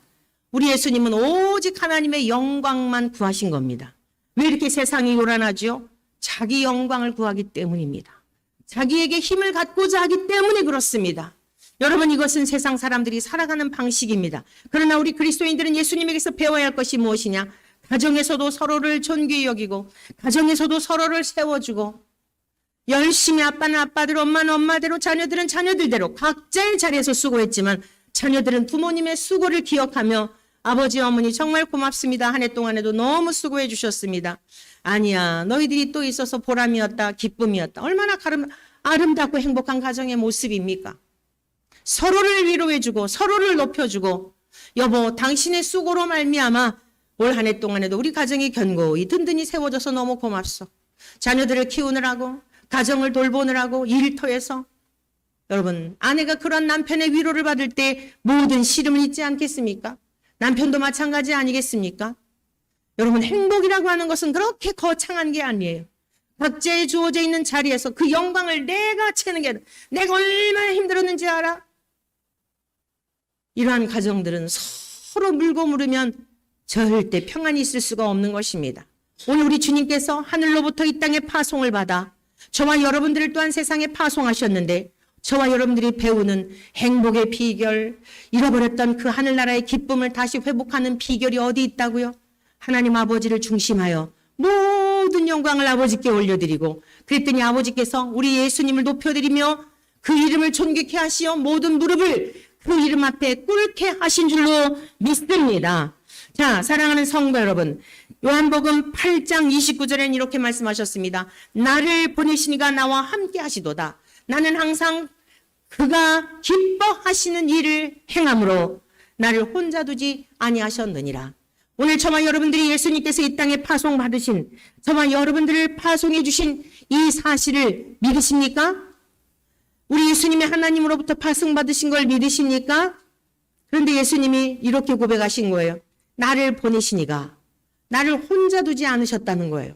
우리 예수님은 오직 하나님의 영광만 구하신 겁니다. 왜 이렇게 세상이 요란하죠? 자기 영광을 구하기 때문입니다. 자기에게 힘을 갖고자 하기 때문에 그렇습니다. 여러분 이것은 세상 사람들이 살아가는 방식입니다. 그러나 우리 그리스도인들은 예수님에게서 배워야 할 것이 무엇이냐? 가정에서도 서로를 존귀히 여기고 가정에서도 서로를 세워주고 열심히 아빠는 아빠대로 엄마는 엄마대로 자녀들은 자녀들대로 각자의 자리에서 수고했지만 자녀들은 부모님의 수고를 기억하며 아버지 어머니 정말 고맙습니다. 한 해 동안에도 너무 수고해 주셨습니다. 아니야 너희들이 또 있어서 보람이었다 기쁨이었다. 얼마나 아름답고 행복한 가정의 모습입니까? 서로를 위로해주고 서로를 높여주고 여보 당신의 수고로 말미암아 올 한 해 동안에도 우리 가정이 견고히 든든히 세워져서 너무 고맙소. 자녀들을 키우느라고 가정을 돌보느라고 일터에서 여러분 아내가 그런 남편의 위로를 받을 때 모든 시름을 잊지 않겠습니까? 남편도 마찬가지 아니겠습니까? 여러분 행복이라고 하는 것은 그렇게 거창한 게 아니에요. 각자의 주어져 있는 자리에서 그 영광을 내가 채는 게 아니라 내가 얼마나 힘들었는지 알아? 이러한 가정들은 서로 물고 물으면 절대 평안이 있을 수가 없는 것입니다. 오늘 우리 주님께서 하늘로부터 이 땅에 파송을 받아 저와 여러분들을 또한 세상에 파송하셨는데 저와 여러분들이 배우는 행복의 비결, 잃어버렸던 그 하늘나라의 기쁨을 다시 회복하는 비결이 어디 있다고요? 하나님 아버지를 중심하여 모든 영광을 아버지께 올려드리고 그랬더니 아버지께서 우리 예수님을 높여드리며 그 이름을 존귀케 하시어 모든 무릎을 그 이름 앞에 꿇게 하신 줄로 믿습니다. 자, 사랑하는 성도 여러분, 요한복음 8장 29절에는 이렇게 말씀하셨습니다. 나를 보내시니가 나와 함께 하시도다. 나는 항상 그가 기뻐하시는 일을 행함으로 나를 혼자 두지 아니하셨느니라. 오늘 저와 여러분들이 예수님께서 이 땅에 파송받으신 저와 여러분들을 파송해 주신 이 사실을 믿으십니까? 우리 예수님이 하나님으로부터 파송받으신 걸 믿으십니까? 그런데 예수님이 이렇게 고백하신 거예요. 나를 보내시니가 나를 혼자 두지 않으셨다는 거예요.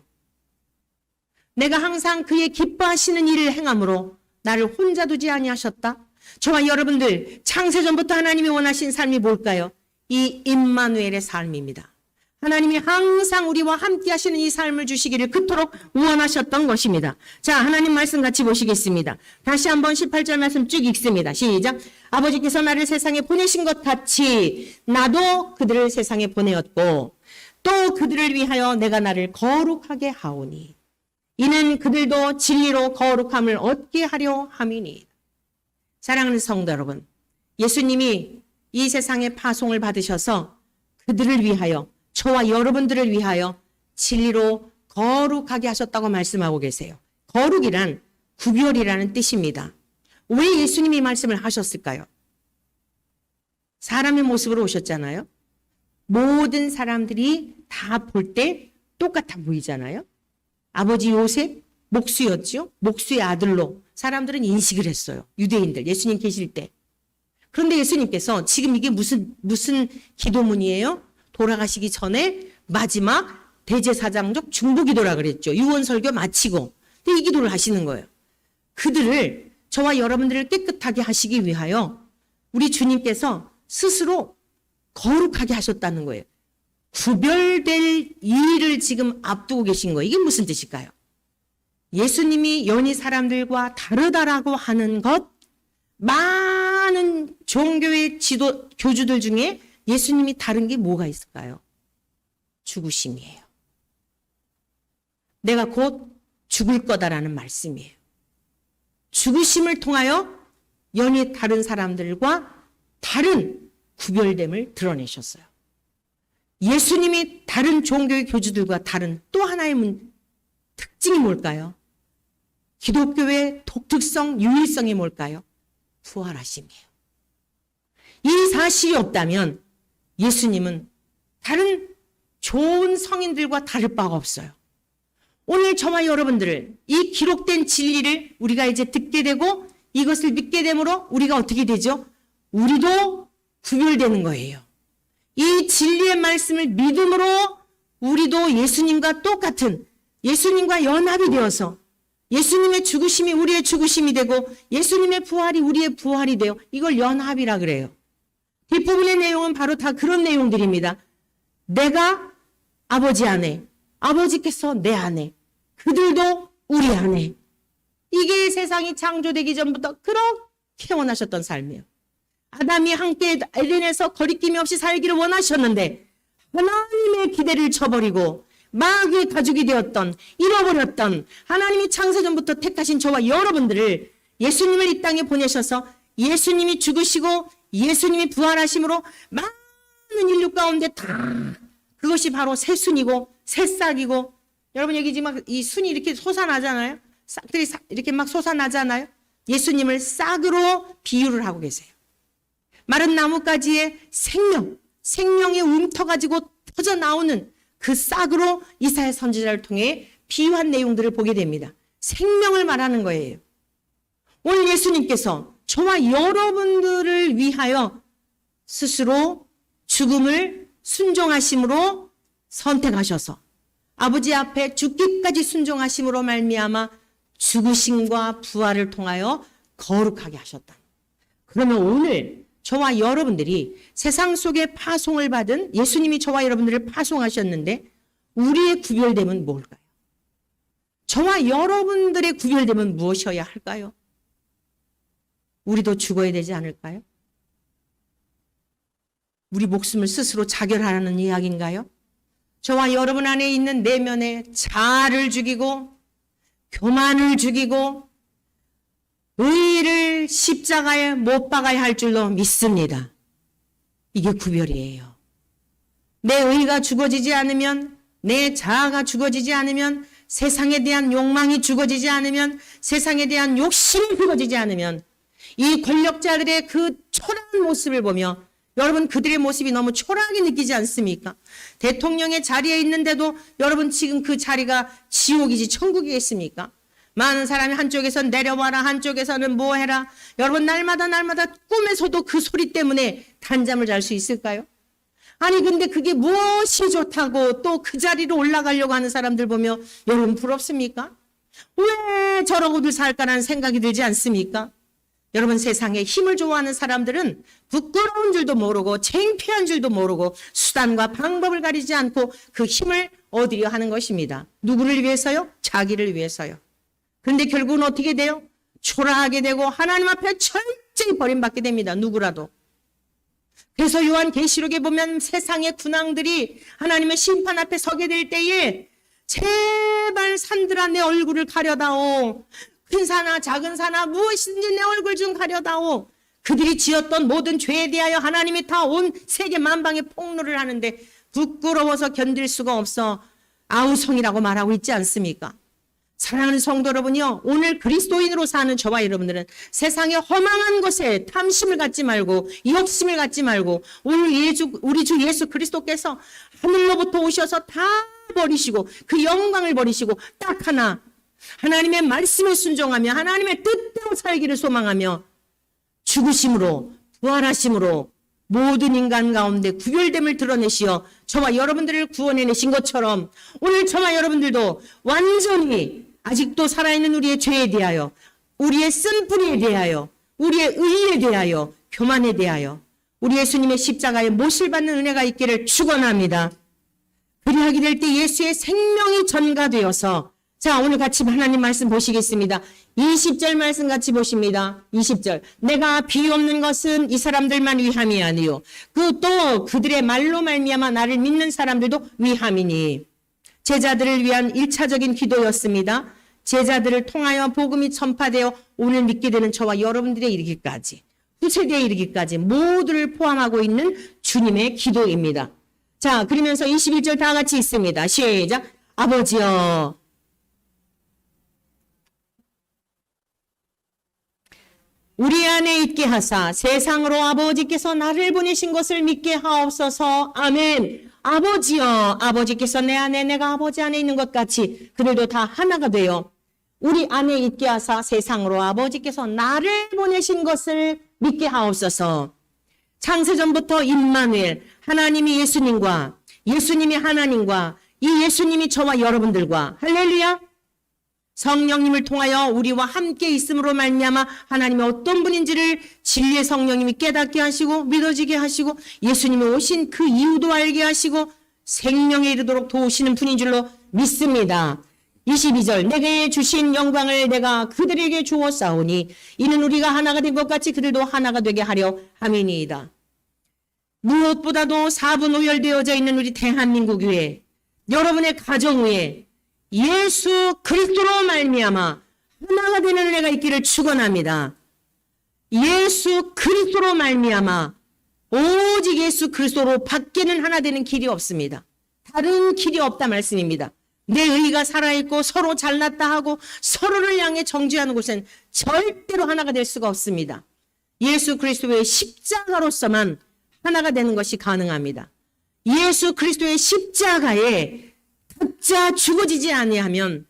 내가 항상 그의 기뻐하시는 일을 행함으로 나를 혼자 두지 아니하셨다. 저와 여러분들 창세전부터 하나님이 원하신 삶이 뭘까요? 이 임마누엘의 삶입니다. 하나님이 항상 우리와 함께 하시는 이 삶을 주시기를 그토록 원하셨던 것입니다. 자, 하나님 말씀 같이 보시겠습니다. 다시 한번 18절 말씀 쭉 읽습니다. 시작. 아버지께서 나를 세상에 보내신 것 같이 나도 그들을 세상에 보내었고 또 그들을 위하여 내가 나를 거룩하게 하오니 이는 그들도 진리로 거룩함을 얻게 하려 함이니. 사랑하는 성도 여러분, 예수님이 이 세상에 파송을 받으셔서 그들을 위하여 저와 여러분들을 위하여 진리로 거룩하게 하셨다고 말씀하고 계세요. 거룩이란 구별이라는 뜻입니다. 왜 예수님이 말씀을 하셨을까요? 사람의 모습으로 오셨잖아요. 모든 사람들이 다 볼 때 똑같아 보이잖아요. 아버지 요셉 목수였죠. 목수의 아들로 사람들은 인식을 했어요. 유대인들 예수님 계실 때. 그런데 예수님께서 지금 이게 무슨 기도문이에요? 돌아가시기 전에 마지막 대제사장적 중보기도라 그랬죠. 유언설교 마치고. 근데 이 기도를 하시는 거예요. 그들을 저와 여러분들을 깨끗하게 하시기 위하여 우리 주님께서 스스로 거룩하게 하셨다는 거예요. 구별될 일을 지금 앞두고 계신 거예요. 이게 무슨 뜻일까요? 예수님이 연히 사람들과 다르다라고 하는 것, 많은 종교의 교주들 중에 예수님이 다른 게 뭐가 있을까요? 죽으심이에요. 내가 곧 죽을 거다라는 말씀이에요. 죽으심을 통하여 연히 다른 사람들과 다른 구별됨을 드러내셨어요. 예수님이 다른 종교의 교주들과 다른 또 하나의 특징이 뭘까요? 기독교의 독특성, 유일성이 뭘까요? 부활하심이에요. 이 사실이 없다면 예수님은 다른 좋은 성인들과 다를 바가 없어요. 오늘 저와 여러분들을 이 기록된 진리를 우리가 이제 듣게 되고 이것을 믿게 되므로 우리가 어떻게 되죠? 우리도 구별되는 거예요. 이 진리의 말씀을 믿음으로 우리도 예수님과 똑같은, 예수님과 연합이 되어서 예수님의 죽으심이 우리의 죽으심이 되고 예수님의 부활이 우리의 부활이 되어, 이걸 연합이라 그래요. 뒷부분의 내용은 바로 다 그런 내용들입니다. 내가 아버지 안에, 아버지께서 내 안에, 그들도 우리 안에. 이게 세상이 창조되기 전부터 그렇게 원하셨던 삶이에요. 아담이 함께 에덴에서 거리낌이 없이 살기를 원하셨는데 하나님의 기대를 쳐버리고 마귀의 가죽이 되었던, 잃어버렸던 하나님이 창세전부터 택하신 저와 여러분들을, 예수님을 이 땅에 보내셔서 예수님이 죽으시고 예수님이 부활하심으로 많은 인류 가운데 다 그것이 바로 새순이고 새싹이고, 여러분 여기 지금 막 이 순이 이렇게 솟아나잖아요. 싹들이 이렇게 막 솟아나잖아요. 예수님을 싹으로 비유를 하고 계세요. 마른 나뭇가지의 생명의 움터 가지고 터져 나오는 그 싹으로 이사야 선지자를 통해 비유한 내용들을 보게 됩니다. 생명을 말하는 거예요. 오늘 예수님께서 저와 여러분들을 위하여 스스로 죽음을 순종하심으로 선택하셔서 아버지 앞에 죽기까지 순종하심으로 말미암아 죽으심과 부활을 통하여 거룩하게 하셨다. 그러면 오늘 저와 여러분들이 세상 속에 파송을 받은, 예수님이 저와 여러분들을 파송하셨는데 우리의 구별됨은 뭘까요? 저와 여러분들의 구별됨은 무엇이어야 할까요? 우리도 죽어야 되지 않을까요? 우리 목숨을 스스로 자결하라는 이야기인가요? 저와 여러분 안에 있는 내면의 자아를 죽이고 교만을 죽이고 의의를 십자가에 못 박아야 할 줄로 믿습니다. 이게 구별이에요. 내 의의가 죽어지지 않으면, 내 자아가 죽어지지 않으면, 세상에 대한 욕망이 죽어지지 않으면, 세상에 대한 욕심이 죽어지지 않으면, 이 권력자들의 그 초라한 모습을 보며, 여러분 그들의 모습이 너무 초라하게 느끼지 않습니까? 대통령의 자리에 있는데도 여러분 지금 그 자리가 지옥이지 천국이겠습니까? 많은 사람이 한쪽에서는 내려와라, 한쪽에서는 뭐 해라. 여러분 날마다 꿈에서도 그 소리 때문에 단잠을 잘 수 있을까요? 아니 근데 그게 무엇이 좋다고 또 그 자리로 올라가려고 하는 사람들 보며 여러분 부럽습니까? 왜 저러고들 살까라는 생각이 들지 않습니까? 여러분 세상에 힘을 좋아하는 사람들은 부끄러운 줄도 모르고 창피한 줄도 모르고 수단과 방법을 가리지 않고 그 힘을 얻으려 하는 것입니다. 누구를 위해서요? 자기를 위해서요. 그런데 결국은 어떻게 돼요? 초라하게 되고 하나님 앞에 철저히 버림받게 됩니다. 누구라도. 그래서 요한계시록에 보면 세상의 군왕들이 하나님의 심판 앞에 서게 될 때에 제발 산들아 내 얼굴을 가려다오. 큰 산아 작은 산아 무엇이든지 내 얼굴 좀 가려다오. 그들이 지었던 모든 죄에 대하여 하나님이 다 온 세계 만방에 폭로를 하는데 부끄러워서 견딜 수가 없어 아우성이라고 말하고 있지 않습니까? 사랑하는 성도 여러분이요, 오늘 그리스도인으로 사는 저와 여러분들은 세상의 허망한 것에 탐심을 갖지 말고 욕심을 갖지 말고 오늘 우리 주 예수 그리스도께서 하늘로부터 오셔서 다 버리시고 그 영광을 버리시고 딱 하나 하나님의 말씀에 순종하며 하나님의 뜻대로 살기를 소망하며 죽으심으로 부활하심으로 모든 인간 가운데 구별됨을 드러내시어 저와 여러분들을 구원해내신 것처럼 오늘 저와 여러분들도 완전히 아직도 살아있는 우리의 죄에 대하여, 우리의 쓴뿌리에 대하여, 우리의 의의에 대하여, 교만에 대하여 우리 예수님의 십자가에 못을 받는 은혜가 있기를 축원합니다. 그리하게 될 때 예수의 생명이 전가되어서, 자 오늘 같이 하나님 말씀 보시겠습니다. 20절 말씀 같이 보십니다. 20절. 내가 비옵는 것은 이 사람들만 위함이 아니요 그 또 그들의 말로 말미암아 나를 믿는 사람들도 위함이니. 제자들을 위한 1차적인 기도였습니다. 제자들을 통하여 복음이 전파되어 오늘 믿게 되는 저와 여러분들에 이르기까지, 후세대에 이르기까지 모두를 포함하고 있는 주님의 기도입니다. 자, 그러면서 21절 다 같이 있습니다. 시작. 아버지여 우리 안에 있게 하사 세상으로 아버지께서 나를 보내신 것을 믿게 하옵소서. 아멘. 아버지여, 아버지께서 내 안에 내가 아버지 안에 있는 것 같이 그들도 다 하나가 되어 우리 안에 있게 하사 세상으로 아버지께서 나를 보내신 것을 믿게 하옵소서. 창세전부터 임마누엘, 하나님이 예수님과 예수님이 하나님과 이 예수님이 저와 여러분들과 할렐루야, 성령님을 통하여 우리와 함께 있음으로 말미암아 하나님이 어떤 분인지를 진리의 성령님이 깨닫게 하시고 믿어지게 하시고 예수님이 오신 그 이유도 알게 하시고 생명에 이르도록 도우시는 분인 줄로 믿습니다. 22절, 내게 주신 영광을 내가 그들에게 주었사오니 이는 우리가 하나가 된 것 같이 그들도 하나가 되게 하려 함이니이다. 무엇보다도 사분오열되어져 있는 우리 대한민국 위에, 여러분의 가정 위에 예수 그리스도로 말미암아 하나가 되는 은혜가 있기를 축원합니다. 예수 그리스도로 말미암아 오직 예수 그리스도로 밖에는 하나 되는 길이 없습니다. 다른 길이 없다 말씀입니다. 내 의가 살아있고 서로 잘났다 하고 서로를 향해 정죄하는 곳은 절대로 하나가 될 수가 없습니다. 예수 그리스도의 십자가로서만 하나가 되는 것이 가능합니다. 예수 그리스도의 십자가에 각자 죽어지지 아니하면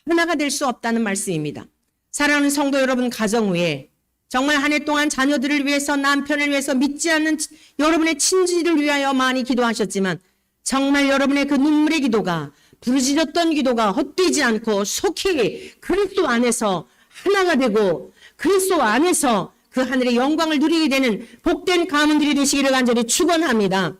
하나가 될 수 없다는 말씀입니다. 사랑하는 성도 여러분, 가정 위에 정말 한 해 동안 자녀들을 위해서, 남편을 위해서, 믿지 않는 여러분의 친지를 위하여 많이 기도하셨지만 정말 여러분의 그 눈물의 기도가, 부르짖었던 기도가 헛되지 않고 속히 그리스도 안에서 하나가 되고 그리스도 안에서 그 하늘의 영광을 누리게 되는 복된 가문들이 되시기를 간절히 축원합니다.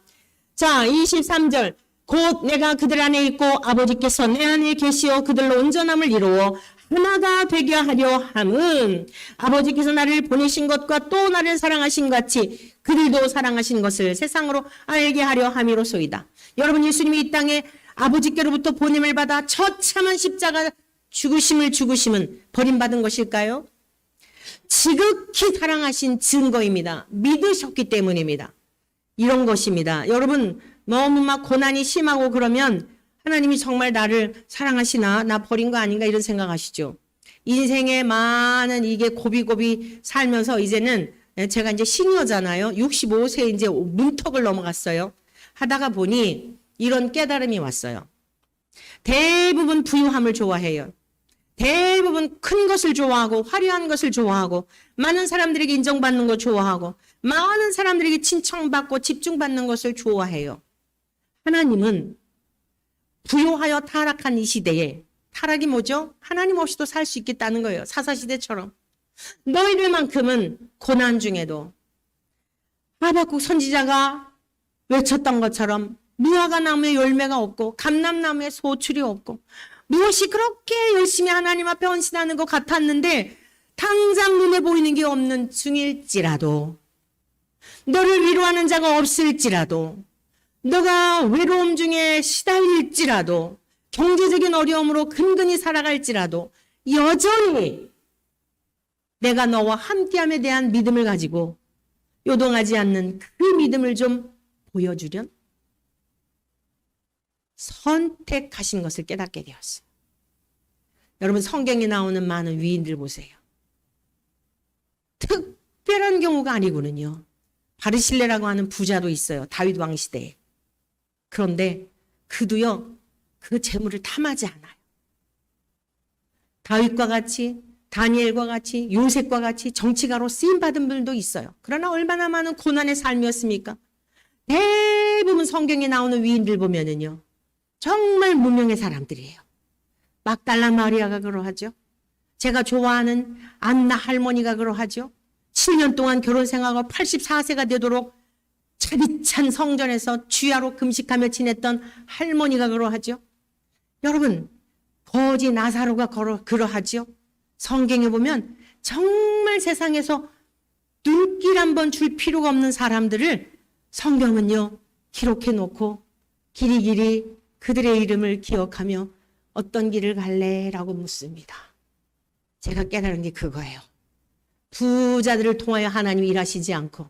자, 23절, 곧 내가 그들 안에 있고 아버지께서 내 안에 계시어 그들로 온전함을 이루어 하나가 되게 하려 함은 아버지께서 나를 보내신 것과 또 나를 사랑하신 같이 그들도 사랑하신 것을 세상으로 알게 하려 함이로소이다. 여러분, 예수님이 이 땅에 아버지께로부터 보냄을 받아 처참한 십자가 죽으심은 버림받은 것일까요? 지극히 사랑하신 증거입니다. 믿으셨기 때문입니다. 이런 것입니다. 여러분, 너무 막 고난이 심하고 그러면 하나님이 정말 나를 사랑하시나, 나 버린 거 아닌가 이런 생각하시죠. 인생에 많은 이게 고비고비 살면서 이제는 제가 이제 시니어잖아요. 65세 이제 문턱을 넘어갔어요. 하다가 보니 이런 깨달음이 왔어요. 대부분 부유함을 좋아해요. 대부분 큰 것을 좋아하고 화려한 것을 좋아하고 많은 사람들에게 인정받는 거 좋아하고 많은 사람들에게 칭찬받고 집중받는 것을 좋아해요. 하나님은 부요하여 타락한 이 시대에, 타락이 뭐죠? 하나님 없이도 살 수 있겠다는 거예요. 사사시대처럼. 너희들만큼은 고난 중에도 하박국 선지자가 외쳤던 것처럼 무화과 나무에 열매가 없고 감람나무에 소출이 없고 무엇이 그렇게 열심히 하나님 앞에 헌신하는 것 같았는데 당장 눈에 보이는 게 없는 중일지라도, 너를 위로하는 자가 없을지라도, 너가 외로움 중에 시달릴지라도, 경제적인 어려움으로 근근히 살아갈지라도 여전히 내가 너와 함께함에 대한 믿음을 가지고 요동하지 않는 그 믿음을 좀 보여주련 선택하신 것을 깨닫게 되었어요. 여러분, 성경에 나오는 많은 위인들 보세요. 특별한 경우가 아니고는요. 바르실레라고 하는 부자도 있어요. 다윗 왕 시대에. 그런데 그도요, 그 재물을 탐하지 않아요. 다윗과 같이, 다니엘과 같이, 요셉과 같이 정치가로 쓰임받은 분들도 있어요. 그러나 얼마나 많은 고난의 삶이었습니까? 대부분 성경에 나오는 위인들 보면은요, 정말 무명의 사람들이에요. 막달라 마리아가 그러하죠. 제가 좋아하는 안나 할머니가 그러하죠. 7년 동안 결혼 생활하고 84세가 되도록 차디찬 성전에서 주야로 금식하며 지냈던 할머니가 그러하죠. 여러분, 거지 나사로가 그러하죠. 성경에 보면 정말 세상에서 눈길 한번 줄 필요가 없는 사람들을 성경은요, 기록해 놓고 길이길이 그들의 이름을 기억하며 어떤 길을 갈래? 라고 묻습니다. 제가 깨달은 게 그거예요. 부자들을 통하여 하나님이 일하시지 않고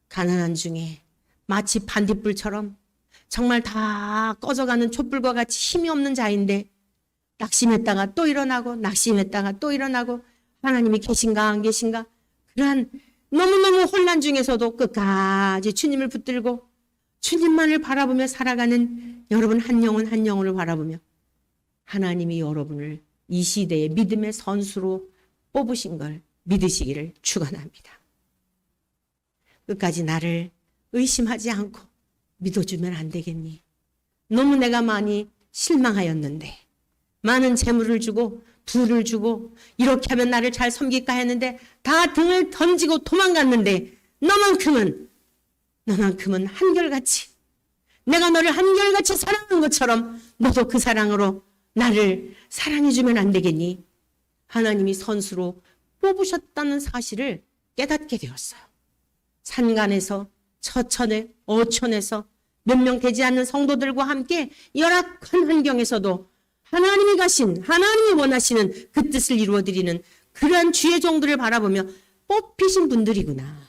가난한 중에 마치 반딧불처럼 정말 다 꺼져가는 촛불과 같이 힘이 없는 자인데 낙심했다가 또 일어나고 낙심했다가 또 일어나고 하나님이 계신가 안 계신가? 그러한 너무너무 혼란 중에서도 끝까지 주님을 붙들고 주님만을 바라보며 살아가는 여러분 한 영혼 한 영혼을 바라보며 하나님이 여러분을 이 시대의 믿음의 선수로 뽑으신 걸 믿으시기를 축원합니다. 끝까지 나를 의심하지 않고 믿어주면 안 되겠니? 너무 내가 많이 실망하였는데 많은 재물을 주고 부를 주고 이렇게 하면 나를 잘 섬길까 했는데 다 등을 던지고 도망갔는데 너만큼은 한결같이 내가 너를 한결같이 사랑한 것처럼 너도 그 사랑으로 나를 사랑해주면 안 되겠니? 하나님이 선수로 뽑으셨다는 사실을 깨닫게 되었어요. 산간에서 처천에 어촌에서 몇 명 되지 않는 성도들과 함께 열악한 환경에서도 하나님이 원하시는 그 뜻을 이루어드리는 그러한 주의 종들을 바라보며 뽑히신 분들이구나.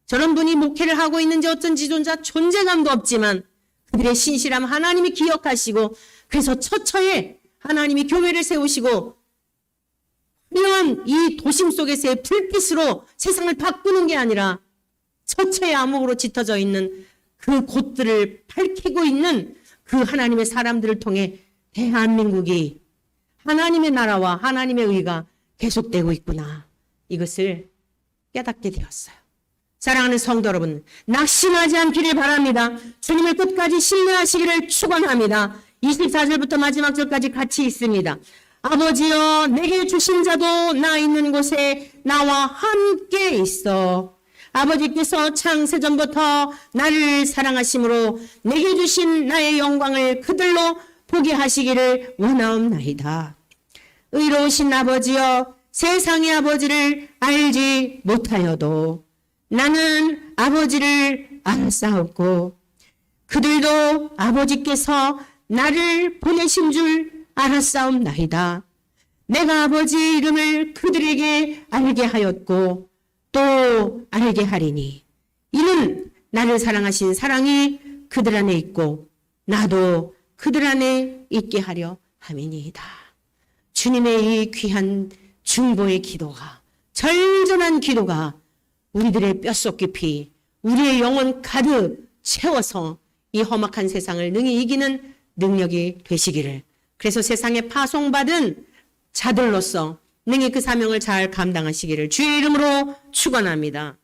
저런 분이 목회를 하고 있는지 어쩐지 존재감도 없지만 그들의 신실함 하나님이 기억하시고 그래서 처처에 하나님이 교회를 세우시고 이런 이 도심 속에서의 불빛으로 세상을 바꾸는 게 아니라 처처에 암흑으로 짙어져 있는 그 곳들을 밝히고 있는 그 하나님의 사람들을 통해 대한민국이 하나님의 나라와 하나님의 의가 계속되고 있구나. 이것을 깨닫게 되었어요. 사랑하는 성도 여러분, 낙심하지 않기를 바랍니다. 주님을 끝까지 신뢰하시기를 축원합니다. 24절부터 마지막 절까지 같이 있습니다. 아버지여 내게 주신 자도 나 있는 곳에 나와 함께 있어. 아버지께서 창세전부터 나를 사랑하심으로 내게 주신 나의 영광을 그들로 보게 하시기를 원하옵나이다. 의로우신 아버지여 세상의 아버지를 알지 못하여도 나는 아버지를 알았사옵고 그들도 아버지께서 나를 보내신 줄 알았사옵나이다. 내가 아버지 이름을 그들에게 알게 하였고 또 알게 하리니 이는 나를 사랑하신 사랑이 그들 안에 있고 나도 그들 안에 있게 하려 함이니이다. 주님의 이 귀한 중보의 기도가 절전한 기도가 우리들의 뼛속 깊이 우리의 영혼 가득 채워서 이 험악한 세상을 능히 이기는 능력이 되시기를 그래서 세상에 파송받은 자들로서 능히 그 사명을 잘 감당하시기를 주의 이름으로 축원합니다.